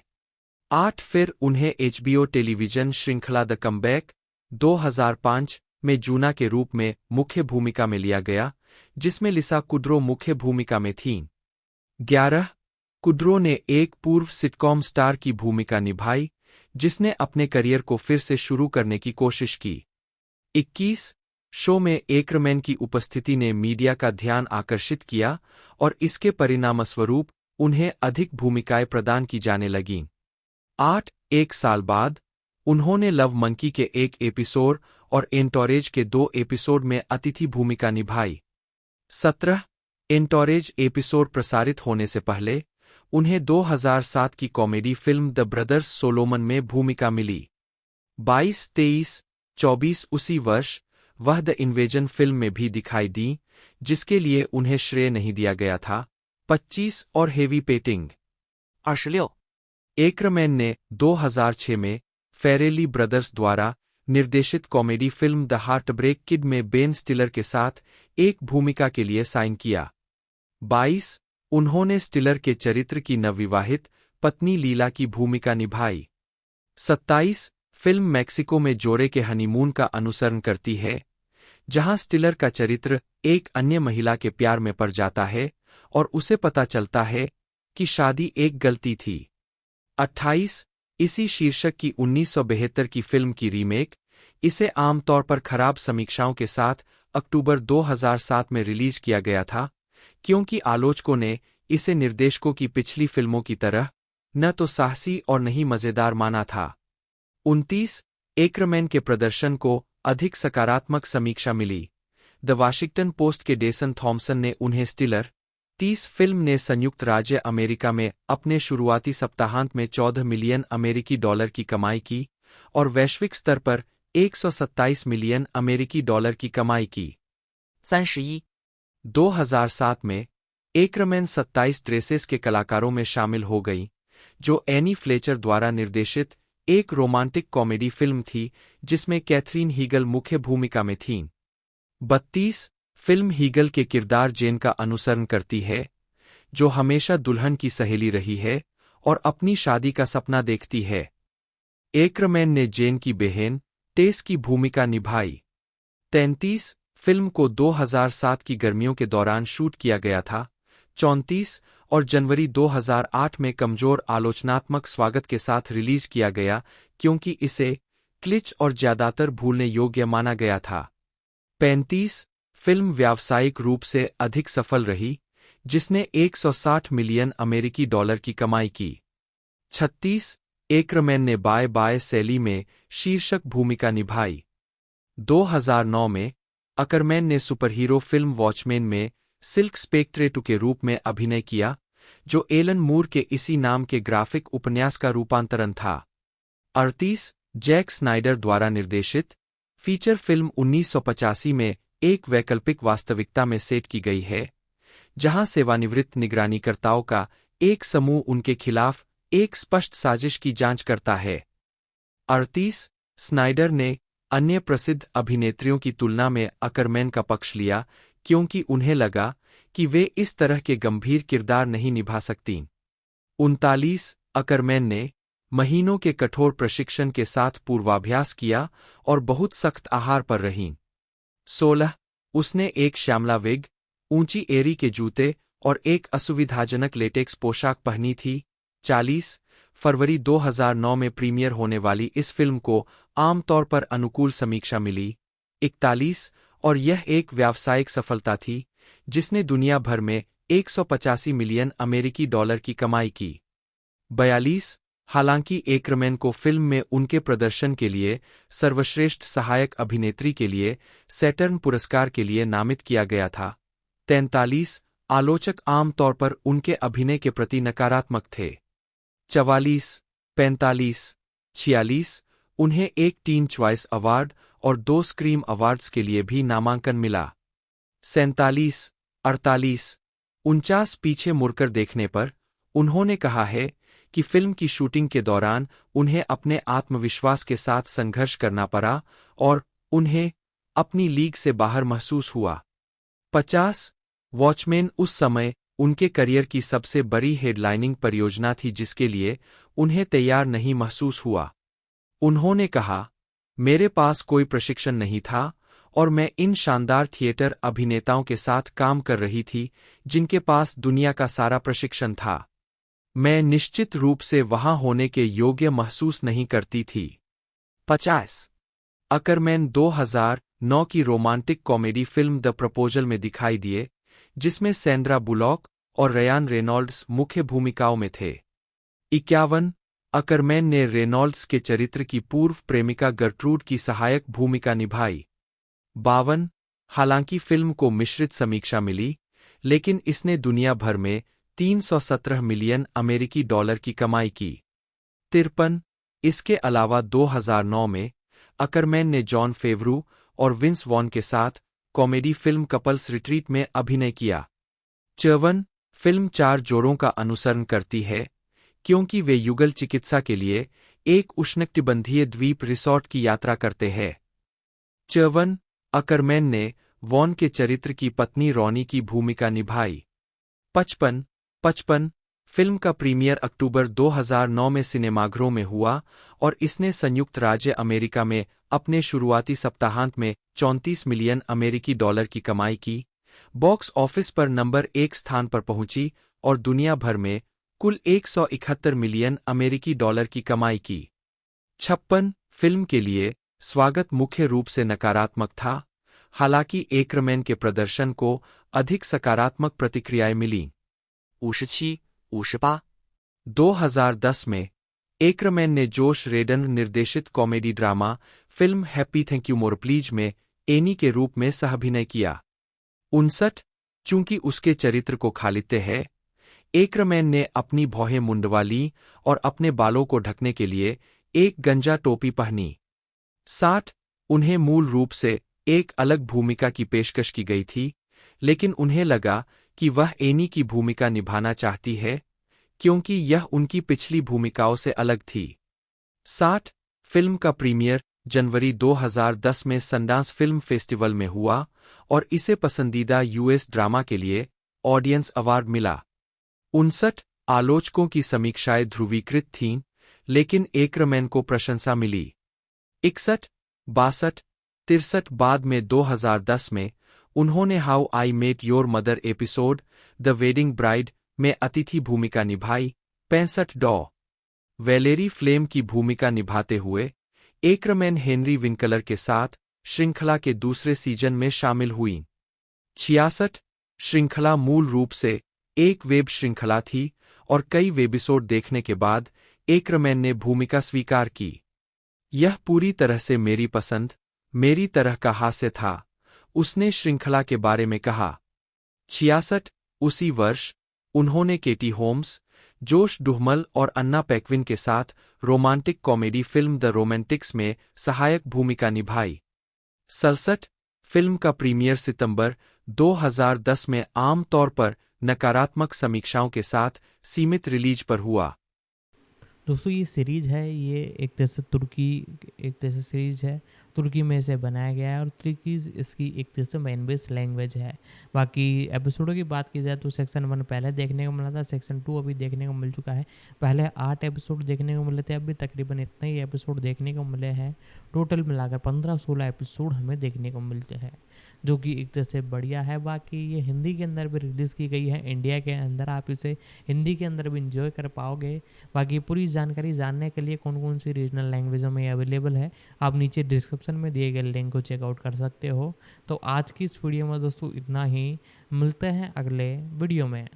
8 फिर उन्हें एचबीओ टेलीविजन श्रृंखला द कमबैक 2005 में जूना के रूप में मुख्य भूमिका में लिया गया, जिसमें लिसा कुड्रो मुख्य भूमिका में थीं। 11 कुड्रो ने एक पूर्व सिटकॉम स्टार की भूमिका निभाई, जिसने अपने करियर को फिर से शुरू करने की कोशिश की। 21 शो में एकरमैन की उपस्थिति ने मीडिया का ध्यान आकर्षित किया और इसके परिणामस्वरूप उन्हें अधिक भूमिकाएं प्रदान की जाने लगीं। 8 एक साल बाद उन्होंने लव मंकी के एक एपिसोड और एंटोरेज के 2 एपिसोड में अतिथि भूमिका निभाई। 17 एंटोरेज एपिसोड प्रसारित होने से पहले उन्हें 2007 की comedy film the brothers Solomon में भूमिका मिली। 22, 23, 24 उसी वर्ष वह द इन्वेजन फिल्म में भी दिखाई दी, जिसके लिए उन्हें श्रेय नहीं दिया गया था। 25 और हेवी पेटिंग। 26 एकरमैन ने 2006 में फेरेली ब्रदर्स द्वारा निर्देशित comedy film the heartbreak kid में बेन स्टिलर के साथ एक भूमिका के लिए साइन किया। 22 उन्होंने स्टिलर के चरित्र की नवविवाहित पत्नी लीला की भूमिका निभाई। 27 फिल्म मैक्सिको में जोड़े के हनीमून का अनुसरण करती है, जहां स्टिलर का चरित्र एक अन्य महिला के प्यार में पड़ जाता है और उसे पता चलता है कि शादी एक गलती थी। 28 इसी शीर्षक की 1972 की फिल्म की रीमेक, इसे आमतौर पर खराब समीक्षाओं के साथ अक्टूबर 2007 में रिलीज किया गया था, क्योंकि आलोचकों ने इसे निर्देशकों की पिछली फिल्मों की तरह न तो साहसी और न ही मजेदार माना था। 29 एकरमैन के प्रदर्शन को अधिक सकारात्मक समीक्षा मिली। द वाशिंगटन पोस्ट के डेसन थॉमसन ने उन्हें स्टिलर 30 फिल्म ने संयुक्त राज्य अमेरिका में अपने शुरुआती सप्ताहांत में 14 मिलियन अमेरिकी डॉलर की कमाई की और वैश्विक स्तर पर 127 मिलियन अमेरिकी डॉलर की कमाई की। 31 2007 में एकरमैन 27 ड्रेसेस के कलाकारों में शामिल हो गई, जो एनी फ्लेचर द्वारा निर्देशित एक रोमांटिक कॉमेडी फिल्म थी जिसमें कैथरीन हीगल मुख्य भूमिका में थीं। 32 फिल्म हीगल के किरदार जेन का अनुसरण करती है, जो हमेशा दुल्हन की सहेली रही है और अपनी शादी का सपना देखती है। एकरमैन ने जेन की बहन टेस की भूमिका निभाई। 33 फिल्म को 2007 की गर्मियों के दौरान शूट किया गया था। 34 और जनवरी 2008 में कमजोर आलोचनात्मक स्वागत के साथ रिलीज किया गया क्योंकि इसे क्लिच और ज्यादातर भूलने योग्य माना गया था। 35 फिल्म व्यावसायिक रूप से अधिक सफल रही, जिसने 160 मिलियन अमेरिकी डॉलर की कमाई की। 36 एकरमैन ने बाय बाय सैली में शीर्षक भूमिका निभाई। 2009 में अकरमैन ने सुपरहीरो फिल्म वॉचमैन में सिल्क स्पेक्ट्रेटू के रूप में अभिनय किया, जो एलन मूर के इसी नाम के ग्राफिक उपन्यास का रूपांतरण था। 38 जैक स्नाइडर द्वारा निर्देशित फीचर फिल्म 1985 में एक वैकल्पिक वास्तविकता में सेट की गई है, जहां सेवानिवृत्त निगरानीकर्ताओं का एक समूह उनके खिलाफ एक स्पष्ट साजिश की जांच करता है। 38 स्नाइडर ने अन्य प्रसिद्ध अभिनेत्रियों की तुलना में अकरमैन का पक्ष लिया क्योंकि उन्हें लगा कि वे इस तरह के गंभीर किरदार नहीं निभा सकतीं। 39 अकरमैन ने महीनों के कठोर प्रशिक्षण के साथ पूर्वाभ्यास किया और बहुत सख्त आहार पर रहीं। 16 उसने एक श्यामला विग, ऊंची एड़ी के जूते और एक असुविधाजनक लेटेक्स पोशाक पहनी थी। 40 फरवरी 2009 में प्रीमियर होने वाली इस फिल्म को आमतौर पर अनुकूल समीक्षा मिली। 41 और यह एक व्यावसायिक सफलता थी, जिसने दुनिया भर में 185 मिलियन अमेरिकी डॉलर की कमाई की। 42 हालांकि एकरमैन को फिल्म में उनके प्रदर्शन के लिए सर्वश्रेष्ठ सहायक अभिनेत्री के लिए सैटर्न पुरस्कार के लिए नामित किया गया था। 43 आलोचक आमतौर पर उनके अभिनय के प्रति नकारात्मक थे। 44 45 46 उन्हें एक टीन च्वाइस अवार्ड और 2 स्क्रीम अवार्ड्स के लिए भी नामांकन मिला। 47 48 49 पीछे मुड़कर देखने पर उन्होंने कहा है कि फिल्म की शूटिंग के दौरान उन्हें अपने आत्मविश्वास के साथ संघर्ष करना पड़ा और उन्हें अपनी लीग से बाहर महसूस हुआ। 50 वॉचमैन उस समय उनके करियर की सबसे बड़ी हेडलाइनिंग परियोजना थी जिसके लिए उन्हें तैयार नहीं महसूस हुआ। उन्होंने कहा, मेरे पास कोई प्रशिक्षण नहीं था और मैं इन शानदार थिएटर अभिनेताओं के साथ काम कर रही थी जिनके पास दुनिया का सारा प्रशिक्षण था। मैं निश्चित रूप से वहां होने के योग्य महसूस नहीं करती थी। 50 अकरमैन 2009 की romantic comedy film the proposal में दिखाई दिए, जिसमें सैंड्रा बुलॉक और रयान रेनॉल्ड्स मुख्य भूमिकाओं में थे। 51 अकरमैन ने रेनॉल्ड्स के चरित्र की पूर्व प्रेमिका गर्ट्रूड की सहायक भूमिका निभाई। 52 हालांकि फिल्म को मिश्रित समीक्षा मिली, लेकिन इसने दुनिया भर में 317 मिलियन अमेरिकी डॉलर की कमाई की। 53 इसके अलावा 2009 में अकरमैन ने जॉन फेवरू और विंस वॉन के साथ कॉमेडी फिल्म कपल्स रिट्रीट में अभिनय किया। 54 फिल्म 4 जोड़ों का अनुसरण करती है क्योंकि वे युगल चिकित्सा के लिए एक उष्णकटिबंधीय द्वीप रिसॉर्ट की यात्रा करते हैं। 54 अकरमैन ने वॉन के चरित्र की पत्नी रॉनी की भूमिका निभाई। 55 फिल्म का प्रीमियर अक्टूबर 2009 में सिनेमाघरों में हुआ और इसने संयुक्त राज्य अमेरिका में अपने शुरुआती सप्ताहांत में 34 मिलियन अमेरिकी डॉलर की कमाई की, बॉक्स ऑफिस पर नंबर 1 स्थान पर पहुंची और दुनिया भर में कुल 171 मिलियन अमेरिकी डॉलर की कमाई की। 56 फिल्म के लिए स्वागत मुख्य रूप से नकारात्मक था, हालांकि एकरमैन के प्रदर्शन को अधिक सकारात्मक प्रतिक्रियाएं मिलीं। 57 58 2010 में एकरमैन ने जोश रेडन निर्देशित comedy drama film happy thank you more please में एनी के रूप में सहअभिनय किया। 59 चूंकि उसके चरित्र को खालिते है, एकरमैन ने अपनी भौहें मुंडवा ली और अपने बालों को ढकने के लिए एक गंजा टोपी पहनी। 60 उन्हें मूल रूप से एक अलग भूमिका की पेशकश की गई थी, लेकिन उन्हें लगा कि वह एनी की भूमिका निभाना चाहती है, क्योंकि यह उनकी पिछली भूमिकाओं से अलग थी। 60 फिल्म का प्रीमियर जनवरी 2010 में सनडांस फिल्म फेस्टिवल में हुआ और इसे पसंदीदा यूएस ड्रामा के लिए ऑडियंस अवार्ड मिला। 59 आलोचकों की समीक्षाएं ध्रुवीकृत थीं, लेकिन एकरमैन को प्रशंसा मिली। 61, 62, 63 बाद में 2010 में उन्होंने how I met your mother episode the wedding bride में अतिथि भूमिका निभाई। 65 डॉ वैलेरी फ्लेम की भूमिका निभाते हुए एकरमैन हेनरी विंकलर के साथ श्रृंखला के दूसरे सीजन में शामिल हुईं। 66 श्रृंखला मूल रूप से एक वेब श्रृंखला थी और कई वेबिसोड देखने के बाद एकरमैन ने भूमिका स्वीकार की। यह पूरी तरह से मेरी पसंद, मेरी तरह का हास्य था, उसने श्रृंखला के बारे में कहा। 66 उसी वर्ष उन्होंने केटी होम्स, जोश डुहमल और अन्ना पैक्विन के साथ romantic comedy film the Romantics में सहायक भूमिका निभाई। 67 फिल्म का प्रीमियर सितंबर 2010 में आम तौर पर नकारात्मक समीक्षाओं के साथ सीमित रिलीज पर हुआ। दोस्तों ये सीरीज है, ये एक तरह से सीरीज है, तुर्की में इसे बनाया गया है और तुर्कीज इसकी एक तरह से मेन बेस लैंग्वेज है। बाकी एपिसोडों की बात की जाए तो सेक्शन 1 पहले देखने को मिला था, सेक्शन 2 अभी देखने को मिल चुका है। पहले 8 एपिसोड देखने को मिले थे, अभी तकरीबन इतने ही एपिसोड देखने को मिले हैं। टोटल मिलाकर 15-16 एपिसोड हमें देखने को मिलते हैं, जो कि एक तरह से बढ़िया है। बाकी ये हिंदी के अंदर भी रिलीज़ की गई है, इंडिया के अंदर आप इसे हिंदी के अंदर भी इंजॉय कर पाओगे। बाकी पूरी जानकारी जानने के लिए कौन कौन सी रीजनल लैंग्वेजों में अवेलेबल है, आप नीचे डिस्क्रिप्शन में दिए गए लिंक को चेकआउट कर सकते हो। तो आज की इस वीडियो में दोस्तों इतना ही, मिलते हैं अगले वीडियो में।